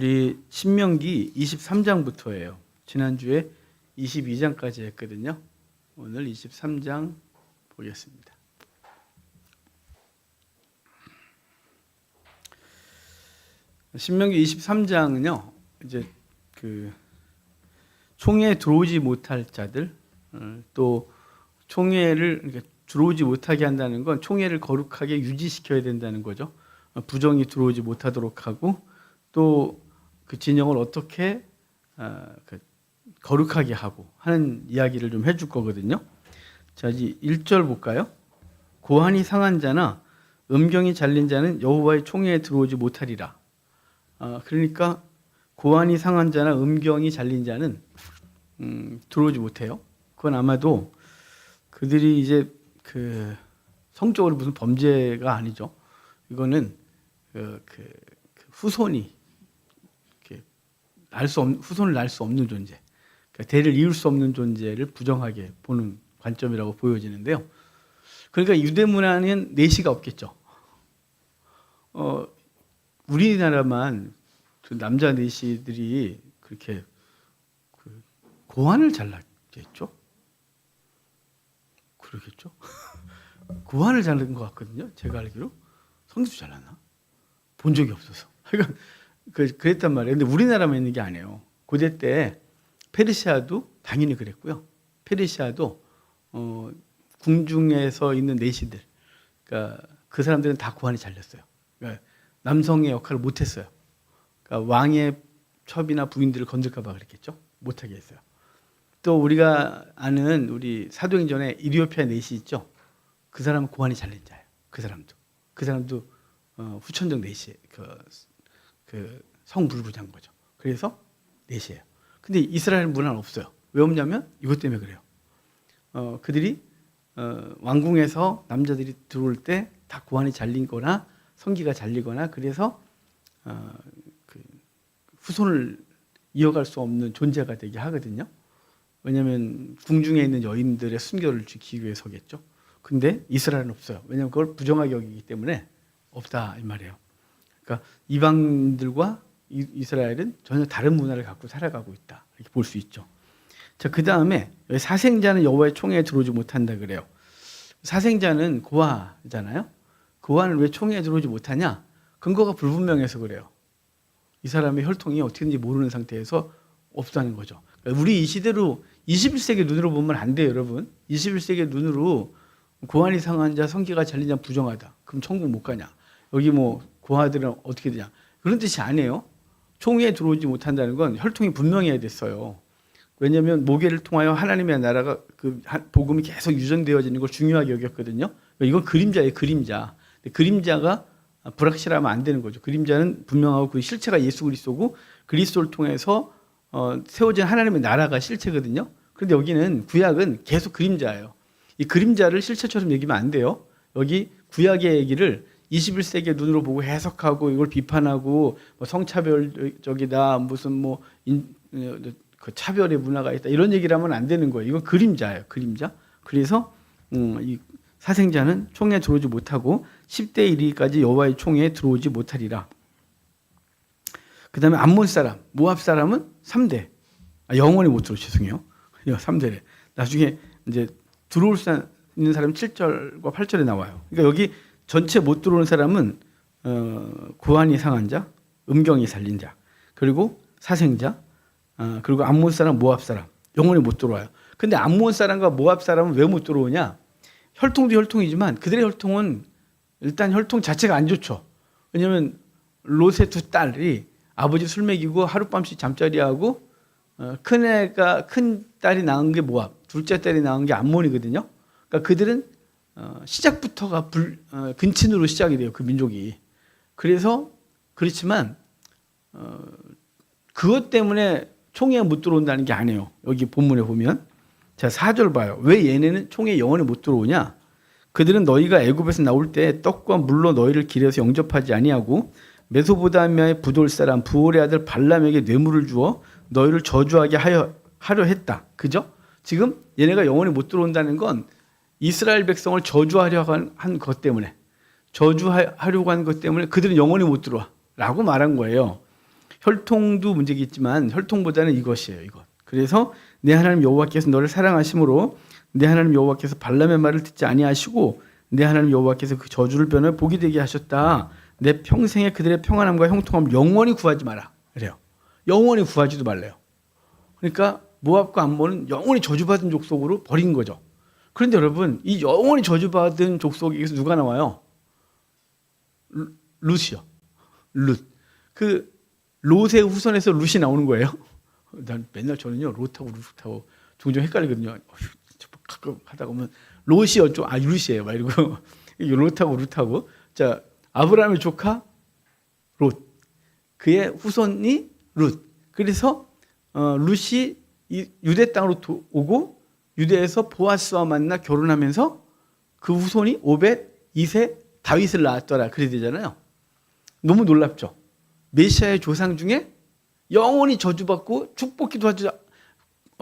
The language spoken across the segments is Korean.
우리 신명기 23장부터예요. 지난주에 22장까지 했거든요. 오늘 23장 보겠습니다. 신명기 23장은요, 이제 그 총회에 들어오지 못할 자들, 또 총회를 그러니까 들어오지 못하게 한다는 건 총회를 거룩하게 유지시켜야 된다는 거죠. 부정이 들어오지 못하도록 하고 또 그 진영을 어떻게 거룩하게 하고 하는 이야기를 좀 해줄 거거든요. 자, 이제 1절 볼까요? 고환이 상한 자나 음경이 잘린 자는 여호와의 총회에 들어오지 못하리라. 그러니까 고환이 상한 자나 음경이 잘린 자는 들어오지 못해요. 그건 아마도 그들이 이제 그 성적으로 무슨 범죄가 아니죠. 이거는 그 후손이 후손을 낳을 수 없는 존재, 그러니까 대를 이을 수 없는 존재를 부정하게 보는 관점이라고 보여지는데요. 그러니까 유대 문화는 내시가 없겠죠. 우리나라만 그 남자 내시들이 그렇게 고환을 잘랐겠죠? 그러겠죠? 고환을 잘른 것 같거든요. 제가 알기로 성기도 잘랐나? 본 적이 없어서. 그러니까 그랬단 말이에요. 근데 우리나라만 있는 게 아니에요. 고대 때 페르시아도 당연히 그랬고요. 페르시아도 궁중에서 있는 내시들, 그러니까 그 사람들은 다 고환이 잘렸어요. 그러니까 남성의 역할을 못했어요. 그러니까 왕의 첩이나 부인들을 건들까 봐 그랬겠죠. 못하게 했어요. 또 우리가 아는 우리 사도행전에 이디오피아 내시 있죠. 그 사람은 고환이 잘린 자예요. 그 사람도 후천적 내시, 그 성불구자인 거죠. 그래서 내시예요. 근데 이스라엘 문화는 없어요. 왜 없냐면 이것 때문에 그래요. 그들이 왕궁에서 남자들이 들어올 때 다 고환이 잘린거나 성기가 잘리거나 그래서 그 후손을 이어갈 수 없는 존재가 되게 하거든요. 왜냐하면 궁중에 있는 여인들의 순결을 지키기 위해서겠죠. 근데 이스라엘은 없어요. 왜냐하면 그걸 부정하게 여기기 때문에 없다 이 말이에요. 그러니까 이방인들과 이스라엘은 전혀 다른 문화를 갖고 살아가고 있다 이렇게 볼 수 있죠. 자, 그 다음에 사생자는 여호와의 총회에 들어오지 못한다 그래요. 사생자는 고아잖아요. 고아는 왜 총회에 들어오지 못하냐? 근거가 불분명해서 그래요. 이 사람의 혈통이 어떻게든지 모르는 상태에서 없다는 거죠. 그러니까 우리 이 시대로 21세기 눈으로 보면 안 돼요, 여러분. 21세기 눈으로 고환이 상한 자, 성기가 잘린 자 부정하다. 그럼 천국 못 가냐? 여기 뭐 고아들은 어떻게 되냐? 그런 뜻이 아니에요. 총회에 들어오지 못한다는 건 혈통이 분명해야 됐어요. 왜냐하면 모계를 통하여 하나님의 나라가 그 복음이 계속 유전되어지는 걸 중요하게 여겼거든요. 이건 그림자예요, 그림자. 그림자가 불확실하면 안 되는 거죠. 그림자는 분명하고 그 실체가 예수 그리스도고 그리스도를 통해서 세워진 하나님의 나라가 실체거든요. 그런데 여기는 구약은 계속 그림자예요. 이 그림자를 실체처럼 여기면 안 돼요. 여기 구약의 얘기를 21세기의 눈으로 보고 해석하고 이걸 비판하고 뭐 성차별적이다 무슨 뭐 그 차별의 문화가 있다 이런 얘기를 하면 안 되는 거예요. 이건 그림자예요. 그림자. 그래서 이 사생자는 총회에 들어오지 못하고 10대 1위까지 여호와의 총회에 들어오지 못하리라. 그 다음에 암몬 사람, 모압 사람은 3대. 영원히 못 들어, 죄송해요. 3대래. 나중에 이제 들어올 수 있는 사람은 7절과 8절에 나와요. 그러니까 여기 전체 못 들어오는 사람은 고환이 상한 자, 음경이 잘린 자, 그리고 사생자, 그리고 암몬 사람, 모압 사람. 영원히 못 들어와요. 근데 암몬 사람과 모압 사람은 왜 못 들어오냐? 혈통도 혈통이지만 그들의 혈통은 일단 혈통 자체가 안 좋죠. 왜냐하면 롯의 두 딸이 아버지 술 먹이고 하룻밤씩 잠자리하고 큰 딸이 낳은 게 모압, 둘째 딸이 낳은 게 암몬이거든요. 그러니까 그들은 시작부터가 근친으로 시작이 돼요. 그 민족이. 그래서 그렇지만 그것 때문에 총회에 못 들어온다는 게 아니에요. 여기 본문에 보면 자 4절 봐요. 왜 얘네는 총회에 영원히 못 들어오냐? 그들은 너희가 애굽에서 나올 때 떡과 물로 너희를 길에서 영접하지 아니하고 메소보다미아의 부돌 사람 부올의 아들 발람에게 뇌물을 주어 너희를 저주하게 하려 했다. 그죠? 지금 얘네가 영원히 못 들어온다는 건 이스라엘 백성을 저주하려고 한 것 때문에 그들은 영원히 못 들어와 라고 말한 거예요. 혈통도 문제겠지만 혈통보다는 이것이에요. 이것. 그래서 내 하나님 여호와께서 너를 사랑하심으로 내 하나님 여호와께서 발람의 말을 듣지 아니하시고 내 하나님 여호와께서 그 저주를 변해 복이 되게 하셨다. 내 평생에 그들의 평안함과 형통함을 영원히 구하지 마라. 그래요. 영원히 구하지도 말래요. 그러니까 모압과 암몬은 영원히 저주받은 족속으로 버린 거죠. 그런데 여러분, 이 영원히 저주받은 족속에서 누가 나와요? 룻이요. 룻. 그 롯의 후손에서 룻이 나오는 거예요. 난 맨날 저는요 롯하고 룻하고 종종 헷갈리거든요. 가끔 하다 보면 롯이 어쩌 룻이에요. 막 이러고 롯하고 룻하고. 자, 아브라함의 조카 롯. 그의 후손이 룻. 그래서 룻이 유대 땅으로 오고 유대에서 보아스와 만나 결혼하면서 그 후손이 오벳, 이세, 다윗을 낳았더라. 그래 되잖아요. 너무 놀랍죠. 메시아의 조상 중에 영원히 저주받고 축복기도 하지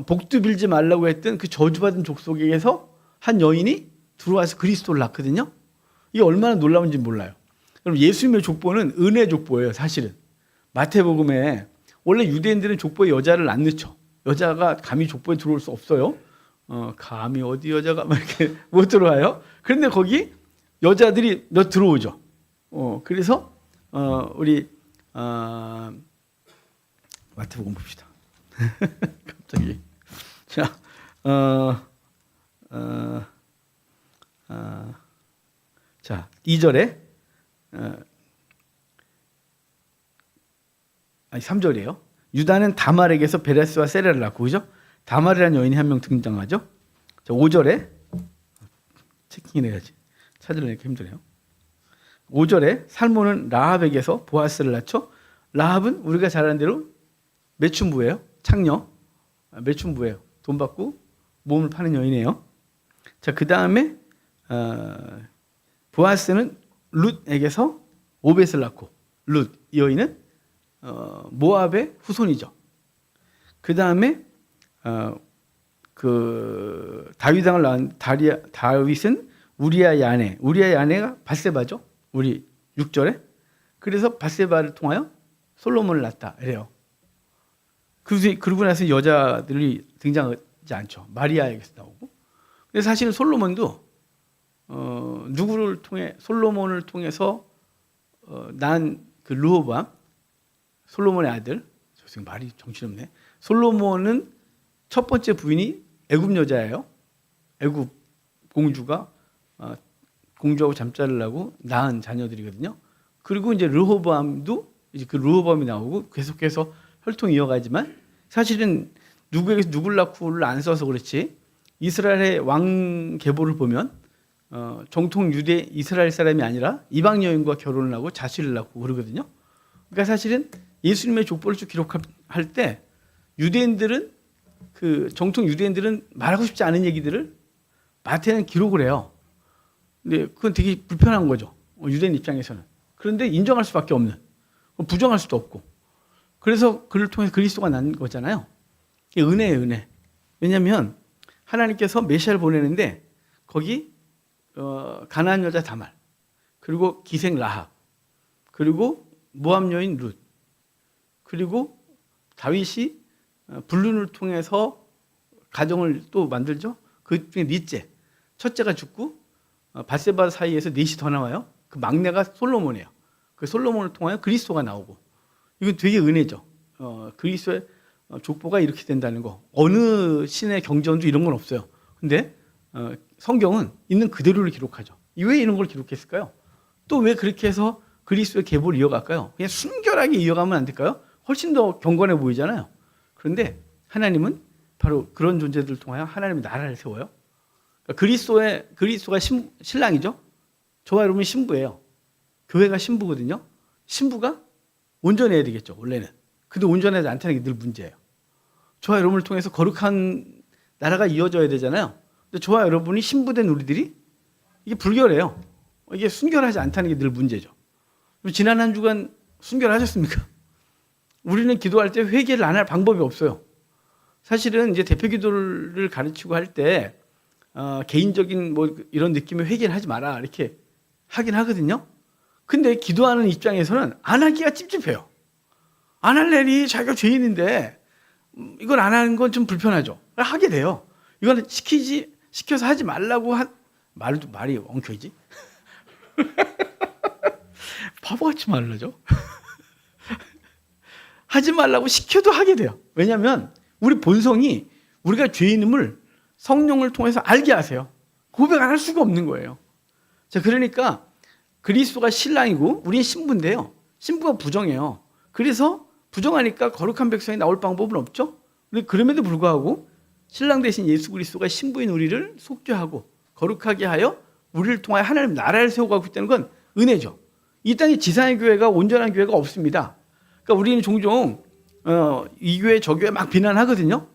복도 빌지 말라고 했던 그 저주받은 족속에게서 한 여인이 들어와서 그리스도를 낳거든요. 이게 얼마나 놀라운지 몰라요. 그럼 예수님의 족보는 은혜 족보예요. 사실은 마태복음에 원래 유대인들은 족보에 여자를 안 넣죠. 여자가 감히 족보에 들어올 수 없어요. 감히 어디 여자가 막 이렇게 못 들어와요. 그런데 거기 여자들이 몇 들어오죠. 그래서 우리 마태복음 봅시다. 갑자기 자, 자 2절에 아니 3절이에요. 유다는 다말에게서 베레스와 세레를 낳고, 그죠? 다말이라는 여인이 한 명 등장하죠. 자, 5절에 체킹을 해야지. 찾으려니까 힘드네요. 5절에 살몬은 라합에게서 보아스를 낳죠. 라합은 우리가 잘 아는 대로 매춘부예요. 창녀. 매춘부예요. 돈 받고 몸을 파는 여인이에요. 자, 그 다음에 보아스는 룻에게서 오벳을 낳고, 룻 이 여인은 모압의 후손이죠. 그 다음에 그 다윗 왕을 낳은 다윗은 우리아의 아내, 우리아의 아내가 바세바죠. 우리 6절에. 그래서 바세바를 통하여 솔로몬을 낳았다. 이래요. 그러고 나서 여자들이 등장하지 않죠. 마리아에게서 나오고. 근데 사실은 솔로몬도 누구를 통해, 솔로몬을 통해서 난 그 르호보암, 솔로몬의 아들, 지금 말이 정신없네. 솔로몬은 첫 번째 부인이 애굽 여자예요. 애굽 공주가 공주하고 잠자를 하고 낳은 자녀들이거든요. 그리고 이제 르호보암도 이제 그 르호보암이 나오고 계속해서 혈통이 이어가지만 사실은 누구에게서 누굴 낳고를 안 써서 그렇지 이스라엘의 왕 계보를 보면 정통 유대 이스라엘 사람이 아니라 이방 여인과 결혼을 하고 자식을 낳고 그러거든요. 그러니까 사실은 예수님의 족보를 쭉 기록할 때 유대인들은 그 정통 유대인들은 말하고 싶지 않은 얘기들을 마태는 기록을 해요. 근데 그건 되게 불편한 거죠. 유대인 입장에서는. 그런데 인정할 수밖에 없는. 부정할 수도 없고. 그래서 그를 통해서 그리스도가 난 거잖아요. 이게 은혜예요, 은혜. 왜냐하면 하나님께서 메시아를 보내는데 거기 가나안 여자 다말, 그리고 기생 라합, 그리고 모압 여인 룻, 그리고 다윗이 불륜을 통해서 가정을 또 만들죠. 그 중에 넷째, 첫째가 죽고 바세바 사이에서 넷이 더 나와요. 그 막내가 솔로몬이에요. 그 솔로몬을 통하여 그리스도가 나오고, 이건 되게 은혜죠. 그리스도의 족보가 이렇게 된다는 거. 어느 신의 경전도 이런 건 없어요. 근데 성경은 있는 그대로를 기록하죠. 왜 이런 걸 기록했을까요? 또 왜 그렇게 해서 그리스도의 계보를 이어갈까요? 그냥 순결하게 이어가면 안 될까요? 훨씬 더 경건해 보이잖아요. 그런데 하나님은 바로 그런 존재들을 통하여 하나님의 나라를 세워요. 그러니까 그리스도가 신랑이죠. 저와 여러분이 신부예요. 교회가 신부거든요. 신부가 온전해야 되겠죠, 원래는. 근데 온전하지 않다는 게 늘 문제예요. 저와 여러분을 통해서 거룩한 나라가 이어져야 되잖아요. 근데 저와 여러분이 신부된 우리들이 이게 불결해요. 이게 순결하지 않다는 게 늘 문제죠. 지난 한 주간 순결하셨습니까? 우리는 기도할 때 회개를 안 할 방법이 없어요. 사실은 이제 대표 기도를 가르치고 할 때 개인적인 뭐 이런 느낌의 회개를 하지 마라 이렇게 하긴 하거든요. 근데 기도하는 입장에서는 안 하기가 찝찝해요. 안 할래니 자기가 죄인인데 이걸 안 하는 건 좀 불편하죠. 하게 돼요. 이거는 시켜서 하지 말라고 말이 엉켜있지? 바보같이 말을 하죠. 하지 말라고 시켜도 하게 돼요. 왜냐하면 우리 본성이 우리가 죄인임을 성령을 통해서 알게 하세요. 고백 안 할 수가 없는 거예요. 자, 그러니까 그리스도가 신랑이고 우리는 신부인데요. 신부가 부정해요. 그래서 부정하니까 거룩한 백성이 나올 방법은 없죠. 그럼에도 불구하고 신랑 대신 예수 그리스도가 신부인 우리를 속죄하고 거룩하게 하여 우리를 통하여 하나님 나라를 세워가고 있다는 건 은혜죠. 이 땅에 지상의 교회가 온전한 교회가 없습니다. 그러니까 우리는 종종 이 교회 저 교회 막 비난하거든요.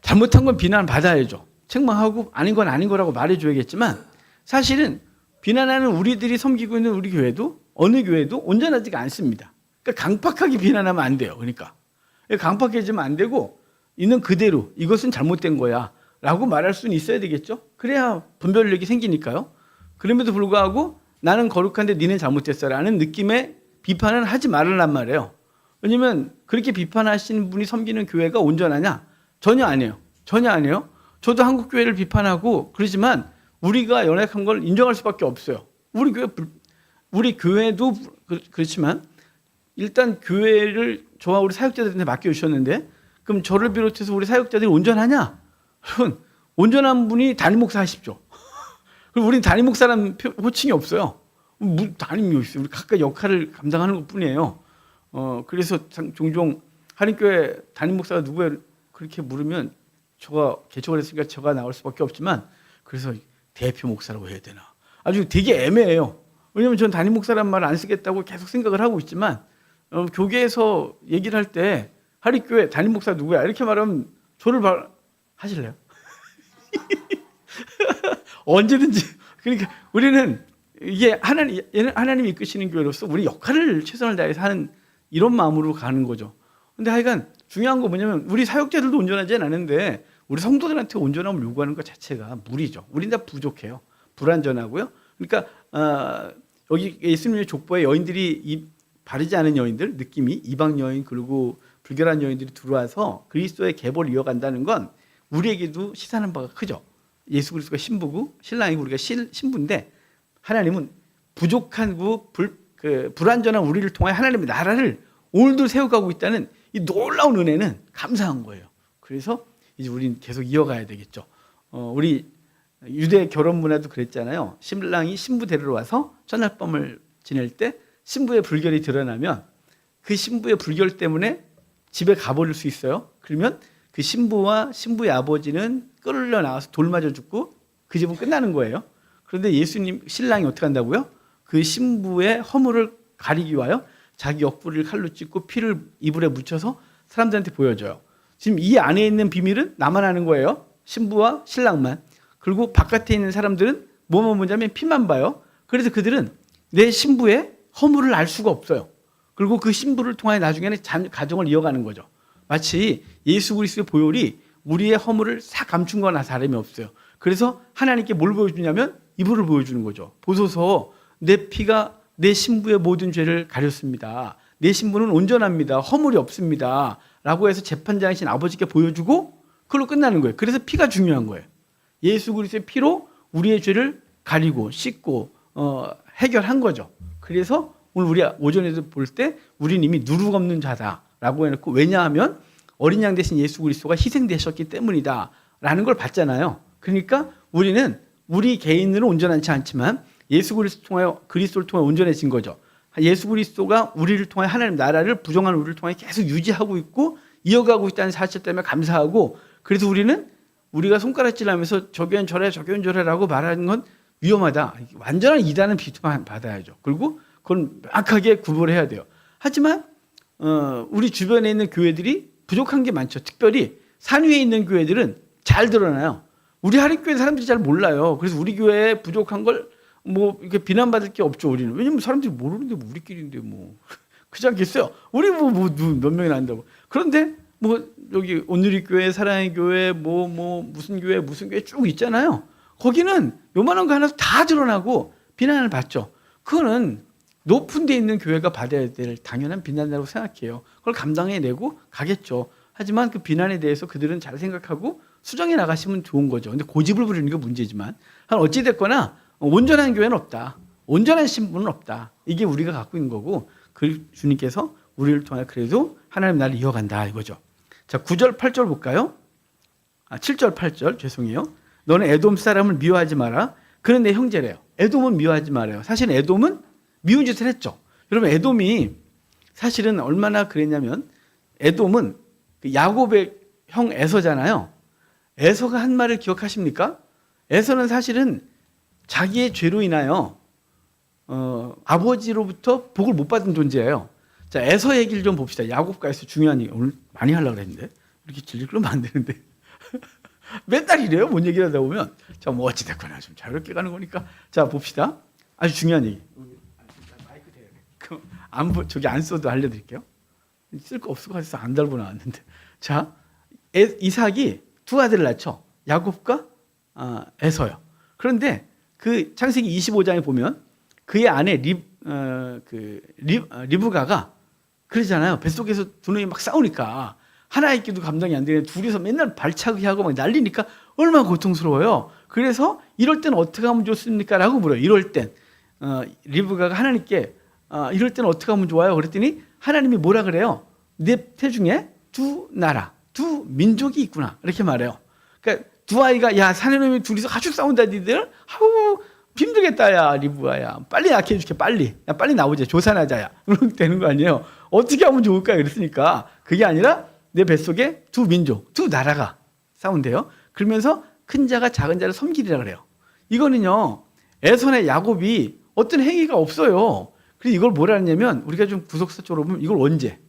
잘못한 건 비난받아야죠. 책망하고 아닌 건 아닌 거라고 말해줘야겠지만 사실은 비난하는 우리들이 섬기고 있는 우리 교회도 어느 교회도 온전하지가 않습니다. 그러니까 강팍하게 비난하면 안 돼요. 그러니까 강팍해지면 안 되고 있는 그대로 이것은 잘못된 거야 라고 말할 수는 있어야 되겠죠. 그래야 분별력이 생기니까요. 그럼에도 불구하고 나는 거룩한데 니는 잘못했어 라는 느낌의 비판은 하지 말으란 말이에요. 왜냐면 그렇게 비판하시는 분이 섬기는 교회가 온전하냐? 전혀 아니에요. 전혀 아니에요. 저도 한국 교회를 비판하고 그러지만 우리가 연약한 걸 인정할 수밖에 없어요. 우리 교회도 그렇지만 일단 교회를 저와 우리 사역자들한테 맡겨주셨는데 그럼 저를 비롯해서 우리 사역자들이 온전하냐? 여러분, 온전한 분이 담임 목사 하십시오. 그리고 우리는 담임 목사라는 호칭이 없어요. 담임이 있어요. 우리 각각 역할을 감당하는 것 뿐이에요. 그래서 종종 한인교회 담임 목사가 누구예요? 그렇게 물으면 저가 개척을 했으니까 저가 나올 수밖에 없지만 그래서 대표 목사라고 해야 되나? 아주 되게 애매해요. 왜냐하면 전 담임 목사란 말을 안 쓰겠다고 계속 생각을 하고 있지만 교계에서 얘기를 할 때 한인교회 담임 목사 누구야? 이렇게 말하면 저를 하실래요? 언제든지. 그러니까 우리는 이게 하나님이 이끄시는 교회로서 우리 역할을 최선을 다해서 하는 이런 마음으로 가는 거죠. 근데 하여간 중요한 거 뭐냐면 우리 사역자들도 온전하지는 않은데 우리 성도들한테 온전함을 요구하는 것 자체가 무리죠. 우린 다 부족해요. 불완전하고요. 그러니까 여기 예수님의 족보에 여인들이 바르지 않은 여인들, 느낌이 이방 여인 그리고 불결한 여인들이 들어와서 그리스도의 계보를 이어간다는 건 우리에게도 시사하는 바가 크죠. 예수 그리스도가 신부고 신랑이고 우리가 신부인데 하나님은 부족하고 불완전한 우리를 통해 하나님의 나라를 오늘도 세워가고 있다는 이 놀라운 은혜는 감사한 거예요. 그래서 이제 우리는 계속 이어가야 되겠죠. 우리 유대 결혼 문화도 그랬잖아요. 신랑이 신부 데리러 와서 첫날밤을 지낼 때 신부의 불결이 드러나면 그 신부의 불결 때문에 집에 가버릴 수 있어요. 그러면 그 신부와 신부의 아버지는 끌려 나와서 돌 맞아 죽고 그 집은 끝나는 거예요. 그런데 예수님 신랑이 어떻게 한다고요? 그 신부의 허물을 가리기 위하여 자기 옆구리를 칼로 찢고 피를 이불에 묻혀서 사람들한테 보여줘요. 지금 이 안에 있는 비밀은 나만 아는 거예요. 신부와 신랑만. 그리고 바깥에 있는 사람들은 뭐만 보냐면 피만 봐요. 그래서 그들은 내 신부의 허물을 알 수가 없어요. 그리고 그 신부를 통해 나중에는 가정을 이어가는 거죠. 마치 예수 그리스도의 보혈이 우리의 허물을 싹 감춘 거나 다름이 없어요. 그래서 하나님께 뭘 보여주냐면 이불을 보여주는 거죠. 보소서 내 피가 내 신부의 모든 죄를 가렸습니다. 내 신부는 온전합니다. 허물이 없습니다. 라고 해서 재판장이신 아버지께 보여주고 그걸로 끝나는 거예요. 그래서 피가 중요한 거예요. 예수 그리스도의 피로 우리의 죄를 가리고 씻고 해결한 거죠. 그래서 오늘 우리 오전에도 볼 때 우리는 이미 누룩 없는 자다라고 해놓고 왜냐하면 어린 양 대신 예수 그리스도가 희생되셨기 때문이다 라는 걸 봤잖아요. 그러니까 우리는 우리 개인으로 온전하지 않지만 예수 그리스도를 통해 온전해진 거죠. 예수 그리스도가 우리를 통해 하나님 나라를 부정한 우리를 통해 계속 유지하고 있고 이어가고 있다는 사실 때문에 감사하고 그래서 우리가 손가락질하면서 저교는 저래라고 말하는 건 위험하다. 완전한 이단은 비판 받아야죠. 그리고 그건 명확하게 구분해야 돼요. 하지만 우리 주변에 있는 교회들이 부족한 게 많죠. 특별히 산 위에 있는 교회들은 잘 드러나요. 우리 한인교회 사람들이 잘 몰라요. 그래서 우리 교회에 부족한 걸 뭐 이렇게 비난받을 게 없죠. 우리는 왜냐면 사람들이 모르는데 뭐 우리끼리인데 뭐 그렇지 않겠어요? 우리 몇 명이나 한다고. 그런데 뭐 여기 온누리 교회, 사랑의 교회, 무슨 교회 쭉 있잖아요. 거기는 요만한 거 하나 다 드러나고 비난을 받죠. 그거는 높은 데 있는 교회가 받아야 될 당연한 비난이라고 생각해요. 그걸 감당해내고 가겠죠. 하지만 그 비난에 대해서 그들은 잘 생각하고 수정해 나가시면 좋은 거죠. 근데 고집을 부리는 게 문제지만 어찌됐거나 온전한 교회는 없다. 온전한 신분은 없다. 이게 우리가 갖고 있는 거고 그 주님께서 우리를 통해 그래도 하나님 나라를 이어간다 이거죠. 자, 9절 8절 볼까요? 7절 8절 죄송해요. 너는 에돔 사람을 미워하지 마라. 그는 내 형제래요. 에돔은 미워하지 말아요. 사실 에돔은 미운 짓을 했죠. 여러분 에돔이 사실은 얼마나 그랬냐면 에돔은 야곱의 형 에서잖아요. 에서가 한 말을 기억하십니까? 에서는 사실은 자기의 죄로 인하여 아버지로부터 복을 못 받은 존재예요. 자, 에서 얘기를 좀 봅시다. 야곱과 에서 중요한 얘기 오늘 많이 하려고 그랬는데 이렇게 질질 끌면 안 되는데 맨날 이래요. 뭔 얘기를 하다 보면 자, 뭐 어찌됐거나 좀 자유롭게 가는 거니까 자 봅시다. 아주 중요한 얘기. 마이크 대요. 저기 안 써도 알려드릴게요. 쓸 거 없을 것 같아서 안 달고 나왔는데 자, 이삭이 두 아들을 낳죠. 야곱과 에서요. 그런데 그 창세기 25장에 보면 그의 아내 리브가가 그러잖아요. 뱃속에서 두 놈이 막 싸우니까 하나 있기도 감당이 안 되는 둘이서 맨날 발차기 하고 막 난리니까 얼마나 고통스러워요. 그래서 이럴 때는 어떻게 하면 좋습니까? 라고 물어요. 이럴 땐 리브가가 하나님께 이럴 때는 어떻게 하면 좋아요? 그랬더니 하나님이 뭐라 그래요? 내 태중에 두 나라, 두 민족이 있구나 이렇게 말해요. 그러니까 두 아이가 야 사내놈이 둘이서 아주 싸운다 니들 아우 힘들겠다 야 리브가야 빨리 약해 줄게 빨리 야 빨리 나오자 조산하자야 그렇게 되는 거 아니에요. 어떻게 하면 좋을까 그랬으니까 그게 아니라 내 뱃속에 두 민족, 두 나라가 싸운대요. 그러면서 큰 자가 작은 자를 섬기리라 그래요. 이거는요 에서나 야곱이 어떤 행위가 없어요. 그래서 이걸 뭐라 하냐면 우리가 좀 구속사적으로 보면 이걸 언제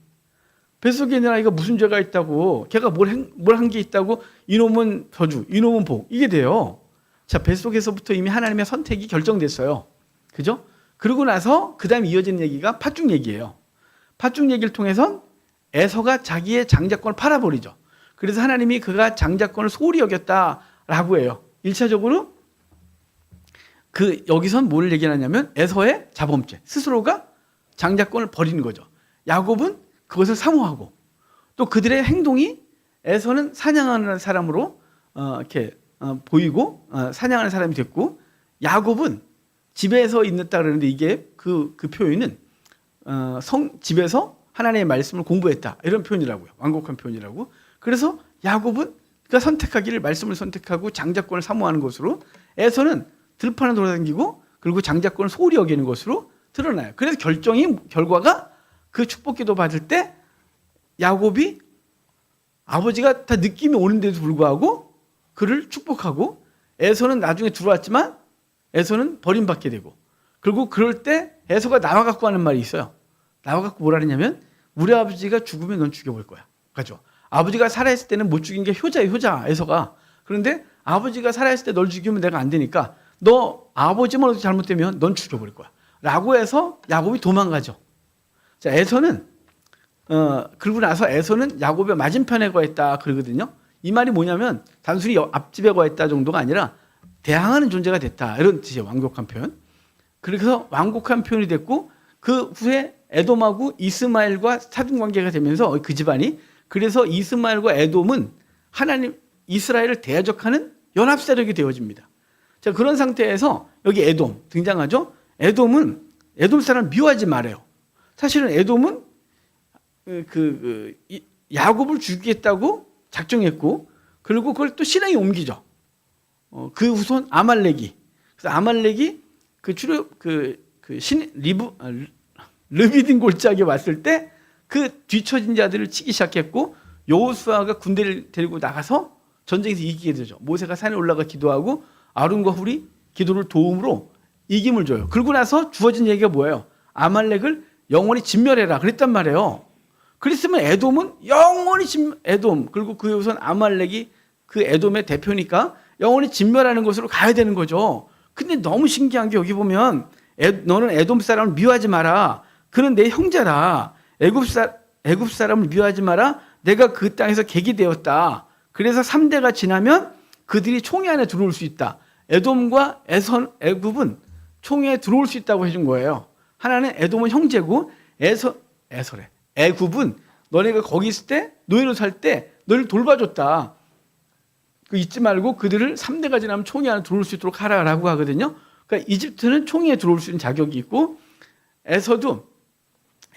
뱃속에 있는 아이가 무슨 죄가 있다고 걔가 뭘 한 게 있다고 이놈은 저주 이놈은 복 이게 돼요. 자, 뱃속에서부터 이미 하나님의 선택이 결정됐어요. 그죠? 그러고 나서 그 다음에 이어지는 얘기가 팥죽 얘기예요. 팥죽 얘기를 통해서 에서가 자기의 장자권을 팔아버리죠. 그래서 하나님이 그가 장자권을 소홀히 여겼다라고 해요. 1차적으로 여기선 뭘 얘기하냐면 에서의 자범죄, 스스로가 장자권을 버리는 거죠. 야곱은 그것을 사모하고 또 그들의 행동이 에서는 사냥하는 사람으로 이렇게 보이고 사냥하는 사람이 됐고 야곱은 집에서 있는다 그러는데 이게 그 표현은 집에서 하나님의 말씀을 공부했다 이런 표현이라고요. 완곡한 표현이라고. 그래서 야곱은 그가 선택하기를 말씀을 선택하고 장자권을 사모하는 것으로 에서는 들판을 돌아다니고 그리고 장자권을 소홀히 여기는 것으로 드러나요. 그래서 결과가 그 축복기도 받을 때 야곱이 아버지가 다 느낌이 오는데도 불구하고 그를 축복하고 에서는 나중에 들어왔지만 에서는 버림받게 되고 그리고 그럴 때 에서가 나와 갖고 하는 말이 있어요. 나와 갖고 뭐라 하냐면 우리 아버지가 죽으면 넌 죽여볼 거야. 그죠? 아버지가 살아있을 때는 못 죽인 게 효자예요. 효자 에서가. 그런데 아버지가 살아있을 때 널 죽이면 내가 안 되니까 너 아버지만 잘못되면 넌 죽여버릴 거야. 라고 해서 야곱이 도망가죠. 자, 에서는 그러고 나서 에서는 야곱의 맞은편에 거했다 그러거든요. 이 말이 뭐냐면 단순히 앞집에 거했다 정도가 아니라 대항하는 존재가 됐다 이런 뜻이에요. 완곡한 표현. 그래서 완곡한 표현이 됐고 그 후에 에돔하고 이스마엘과 사돈 관계가 되면서 그 집안이 그래서 이스마엘과 에돔은 하나님 이스라엘을 대적하는 연합 세력이 되어집니다. 자, 그런 상태에서 여기 에돔 등장하죠. 에돔은 에돔 사람 미워하지 말아요. 사실은 에돔은 야곱을 죽이겠다고 작정했고 그리고 그걸 또 실행에 옮기죠. 그 후손 아말렉이 그래서 아말렉이 르비딘 골짜기에 왔을 때 그 뒤처진 자들을 치기 시작했고 여호수아가 군대를 데리고 나가서 전쟁에서 이기게 되죠. 모세가 산에 올라가 기도하고 아론과 훌이 기도를 도움으로 이김을 줘요. 그러고 나서 주어진 얘기가 뭐예요? 아말렉을 영원히 진멸해라 그랬단 말이에요. 그랬으면 에돔은 영원히 에돔 그리고 그 우선 아말렉이 그 에돔의 대표니까 영원히 진멸하는 곳으로 가야 되는 거죠. 근데 너무 신기한 게 여기 보면 너는 에돔 사람을 미워하지 마라. 그는 내 형제라. 애굽 사람을 미워하지 마라. 내가 그 땅에서 객이 되었다. 그래서 3대가 지나면 그들이 총회 안에 들어올 수 있다. 에돔과 애굽은 총회에 들어올 수 있다고 해준 거예요. 하나는 에돔은 형제고 애굽은 너네가 거기 있을 때 노예로 살 때 너를 돌봐줬다. 그 잊지 말고 그들을 3대가 지나면 총회 안에 들어올 수 있도록 하라라고 하거든요. 그러니까 이집트는 총회에 들어올 수 있는 자격이 있고 에서도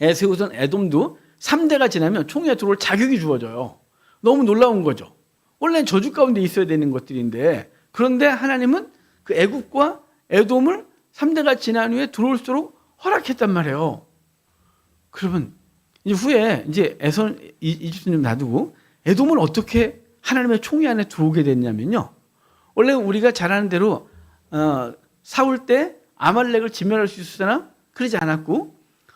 에세우선 에돔도 3대가 지나면 총회에 들어올 자격이 주어져요. 너무 놀라운 거죠. 원래 저주 가운데 있어야 되는 것들인데 그런데 하나님은 그 애굽과 에돔을 3대가 지난 후에 들어올수록 허락했단 말이에요. 그러면 이제 후에 이제 이집트는 놔두고 에돔은 어떻게 하나님의 총회 안에 들어오게 됐냐면요. 원래 우리가 잘 아는 대로 사울 때 아말렉을 진멸할 수 있었으나 그러지 않았고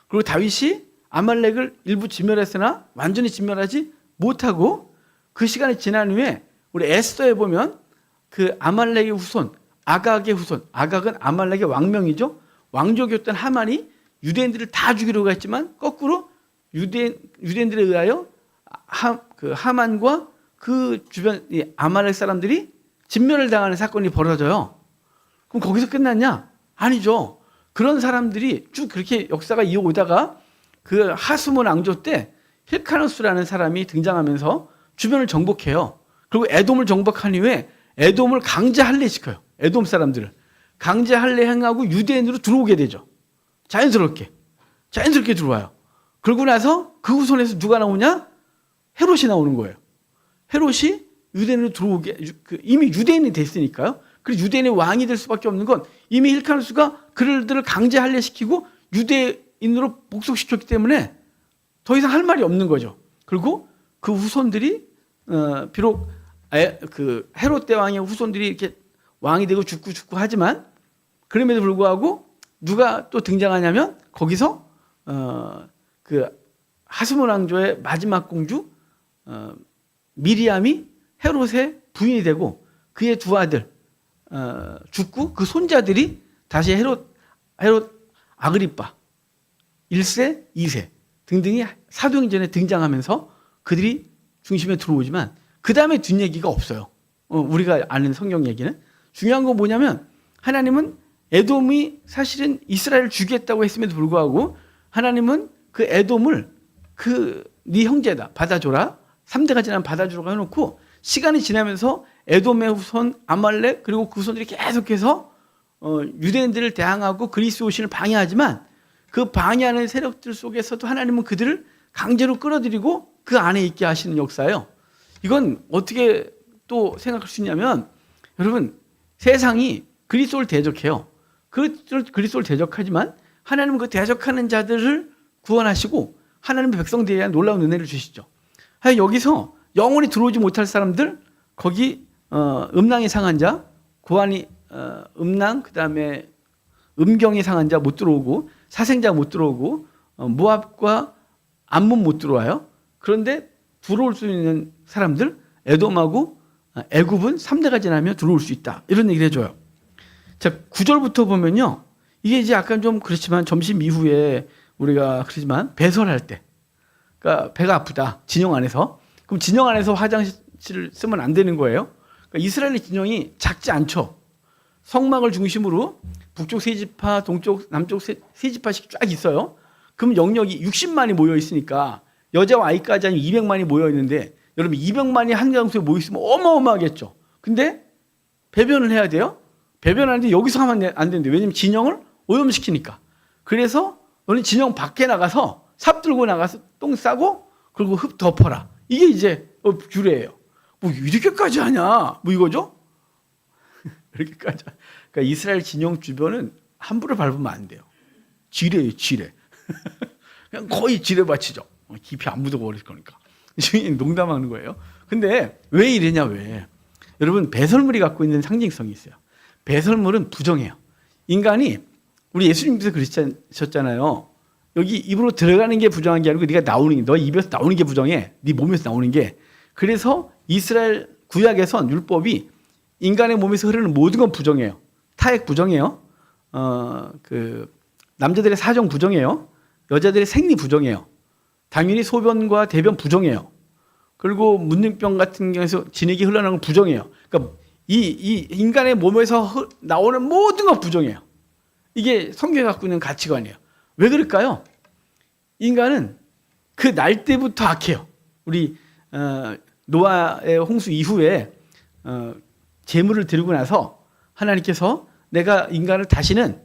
그리고 다윗이 아말렉을 일부 진멸했으나 완전히 진멸하지 못하고 그 시간이 지난 후에 우리 에스더에 보면 그 아말렉의 후손 아각의 후손 아각은 아말렉의 왕명이죠. 왕족이었던 하만이 유대인들을 다 죽이려고 했지만 거꾸로 유대인들에 의하여 하만과 그 주변 아말렉 사람들이 진멸을 당하는 사건이 벌어져요. 그럼 거기서 끝났냐? 아니죠. 그런 사람들이 쭉 그렇게 역사가 이어오다가 그 하스몬 왕조 때 힐카노스라는 사람이 등장하면서 주변을 정복해요. 그리고 에돔을 정복한 이후에 에돔을 강제 할례시켜요. 에돔 사람들을 강제 할례행하고 유대인으로 들어오게 되죠. 자연스럽게 들어와요. 그러고 나서 그 후손에서 누가 나오냐? 헤롯이 나오는 거예요. 헤롯이 유대인으로 들어오게 이미 유대인이 됐으니까요. 그리고 유대인의 왕이 될 수밖에 없는 건 이미 힐카노스가 그들을 강제 할례시키고 유대인으로 복속시켰기 때문에 더 이상 할 말이 없는 거죠. 그리고 그 후손들이 비록 그 헤롯 대왕의 후손들이 이렇게 왕이 되고 죽고 하지만 그럼에도 불구하고 누가 또 등장하냐면 거기서 그 하스몬 왕조의 마지막 공주 미리암이 헤롯의 부인이 되고 그의 두 아들 죽고 그 손자들이 다시 헤롯 아그리빠 1세, 2세 등등이 사도행전에 등장하면서 그들이 중심에 들어오지만 그 다음에 뒷얘기가 없어요. 우리가 아는 성경 얘기는. 중요한 건 뭐냐면 하나님은 에돔이 사실은 이스라엘을 죽이겠다고 했음에도 불구하고 하나님은 그 에돔을 네 형제다 받아줘라 3대가 지나면 받아주라고 해놓고 시간이 지나면서 에돔의 후손 아말렉 그리고 그 후손들이 계속해서 유대인들을 대항하고 그리스 오신을 방해하지만 그 방해하는 세력들 속에서도 하나님은 그들을 강제로 끌어들이고 그 안에 있게 하시는 역사예요. 이건 어떻게 또 생각할 수 있냐면 여러분 세상이 그리스도를 대적해요. 그리스도를 대적하지만 하나님은 그 대적하는 자들을 구원하시고 하나님의 백성들에 대한 놀라운 은혜를 주시죠. 여기서 영원히 들어오지 못할 사람들 거기 음낭이 상한 자 고환이 음낭 그다음에 음경이 상한 자 못 들어오고 사생자 못 들어오고 모압과 암몬 못 들어와요. 그런데 들어올 수 있는 사람들 에돔하고 애굽은 3대가 지나면 들어올 수 있다. 이런 얘기를 해줘요. 자, 9절부터 보면요. 이게 이제 약간 좀 그렇지만 점심 이후에 우리가 그러지만 배설할 때 그러니까 배가 아프다. 진영 안에서. 그럼 진영 안에서 화장실을 쓰면 안 되는 거예요. 그러니까 이스라엘의 진영이 작지 않죠. 성막을 중심으로 북쪽 세 지파, 동쪽, 남쪽 세 지파씩 쫙 있어요. 그럼 영역이 60만이 모여 있으니까 여자와 아이까지 한 200만이 모여 있는데 여러분 200만이 한 장소에 모여 있으면 어마어마하겠죠. 근데 배변을 해야 돼요. 배변하는데 여기서 하면 안 되는데 왜냐면 진영을 오염시키니까. 그래서 너는 진영 밖에 나가서 삽 들고 나가서 똥 싸고 그리고 흙 덮어라. 이게 이제 규례예요. 뭐 이렇게까지 하냐? 뭐 이거죠? 이렇게까지. 그러니까 이스라엘 진영 주변은 함부로 밟으면 안 돼요. 지뢰예요, 지뢰. 그냥 거의 지뢰밭이죠. 깊이 안 묻어버릴 거니까. 농담하는 거예요. 근데 왜 이러냐, 왜? 여러분, 배설물이 갖고 있는 상징성이 있어요. 배설물은 부정해요. 인간이, 우리 예수님께서 그러셨잖아요. 여기 입으로 들어가는 게 부정한 게 아니고 네가 나오는 게, 너 입에서 나오는 게 부정해. 네 몸에서 나오는 게. 그래서 이스라엘 구약에선 율법이 인간의 몸에서 흐르는 모든 건 부정해요. 타액 부정해요. 남자들의 사정 부정해요. 여자들의 생리 부정해요. 당연히 소변과 대변 부정해요. 그리고 문둥병 같은 경우에서 진액이 흘러나오는 건 부정해요. 그러니까 이 인간의 몸에서 나오는 모든 건 부정해요. 이게 성경이 갖고 있는 가치관이에요. 왜 그럴까요? 인간은 그 날 때부터 악해요. 우리 노아의 홍수 이후에 재물을 드리고 나서 하나님께서 내가 인간을 다시는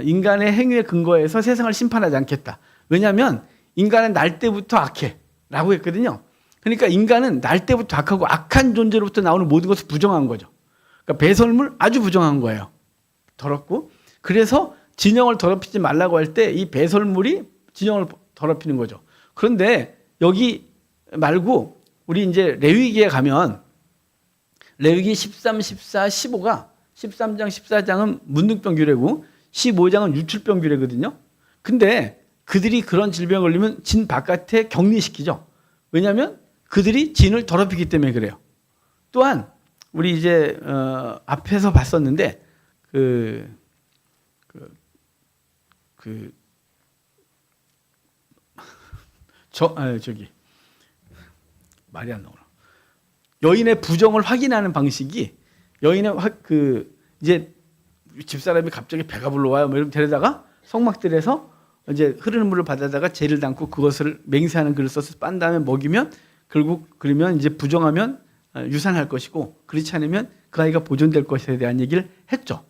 인간의 행위에 근거해서 세상을 심판하지 않겠다. 왜냐하면 인간은 날 때부터 악해 라고 했거든요. 그러니까 인간은 날 때부터 악하고 악한 존재로부터 나오는 모든 것을 부정한 거죠. 그러니까 배설물 아주 부정한 거예요. 더럽고. 그래서 진영을 더럽히지 말라고 할 때 이 배설물이 진영을 더럽히는 거죠. 그런데 여기 말고 우리 이제 레위기에 가면 레위기 13, 14, 15가 13장, 14장은 문둥병 규례고 15장은 유출병 규례거든요. 근데 그들이 그런 질병에 걸리면 진 바깥에 격리시키죠. 왜냐하면 그들이 진을 더럽히기 때문에 그래요. 또한 우리 이제 앞에서 봤었는데 저기 말이 안 나오나. 여인의 부정을 확인하는 방식이 여인의 이제 집사람이 갑자기 배가 불러와요. 뭐 이러면 데려다가 성막들에서 이제 흐르는 물을 받아다가 재를 담고 그것을 맹세하는 글을 써서 빤 다음에 먹이면 결국 그러면 이제 부정하면 유산할 것이고 그렇지 않으면 그 아이가 보존될 것에 대한 얘기를 했죠.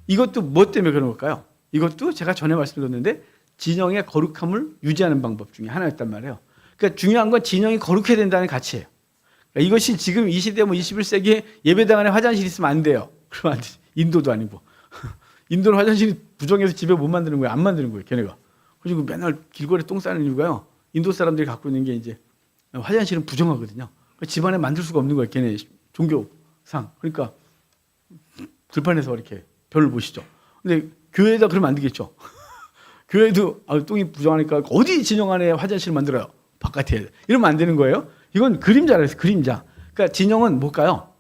이것도 뭐 때문에 그런 걸까요? 이것도 제가 전에 말씀드렸는데 진영의 거룩함을 유지하는 방법 중에 하나였단 말이에요. 그러니까 중요한 건 진영이 거룩해야 된다는 가치예요. 그러니까 이것이 지금 이 시대 21세기에 예배당 안에 화장실 있으면 안 돼요. 그러면 안 돼. 인도도 아니고. 인도는 화장실이 부정해서 집에 못 만드는 거예요. 안 만드는 거예요. 걔네가. 그리고 맨날 길거리에 똥 싸는 이유가요. 인도 사람들이 갖고 있는 게 이제 화장실은 부정하거든요. 집안에 만들 수가 없는 거예요. 걔네 종교상. 그러니까 들판에서 이렇게 별을 보시죠. 근데 교회에다 그러면 안 되겠죠. 교회도 똥이 부정하니까 어디 진영 안에 화장실 만들어요? 바깥에. 이러면 안 되는 거예요. 이건 그림자라 해서 그림자. 그러니까 진영은 뭘까요?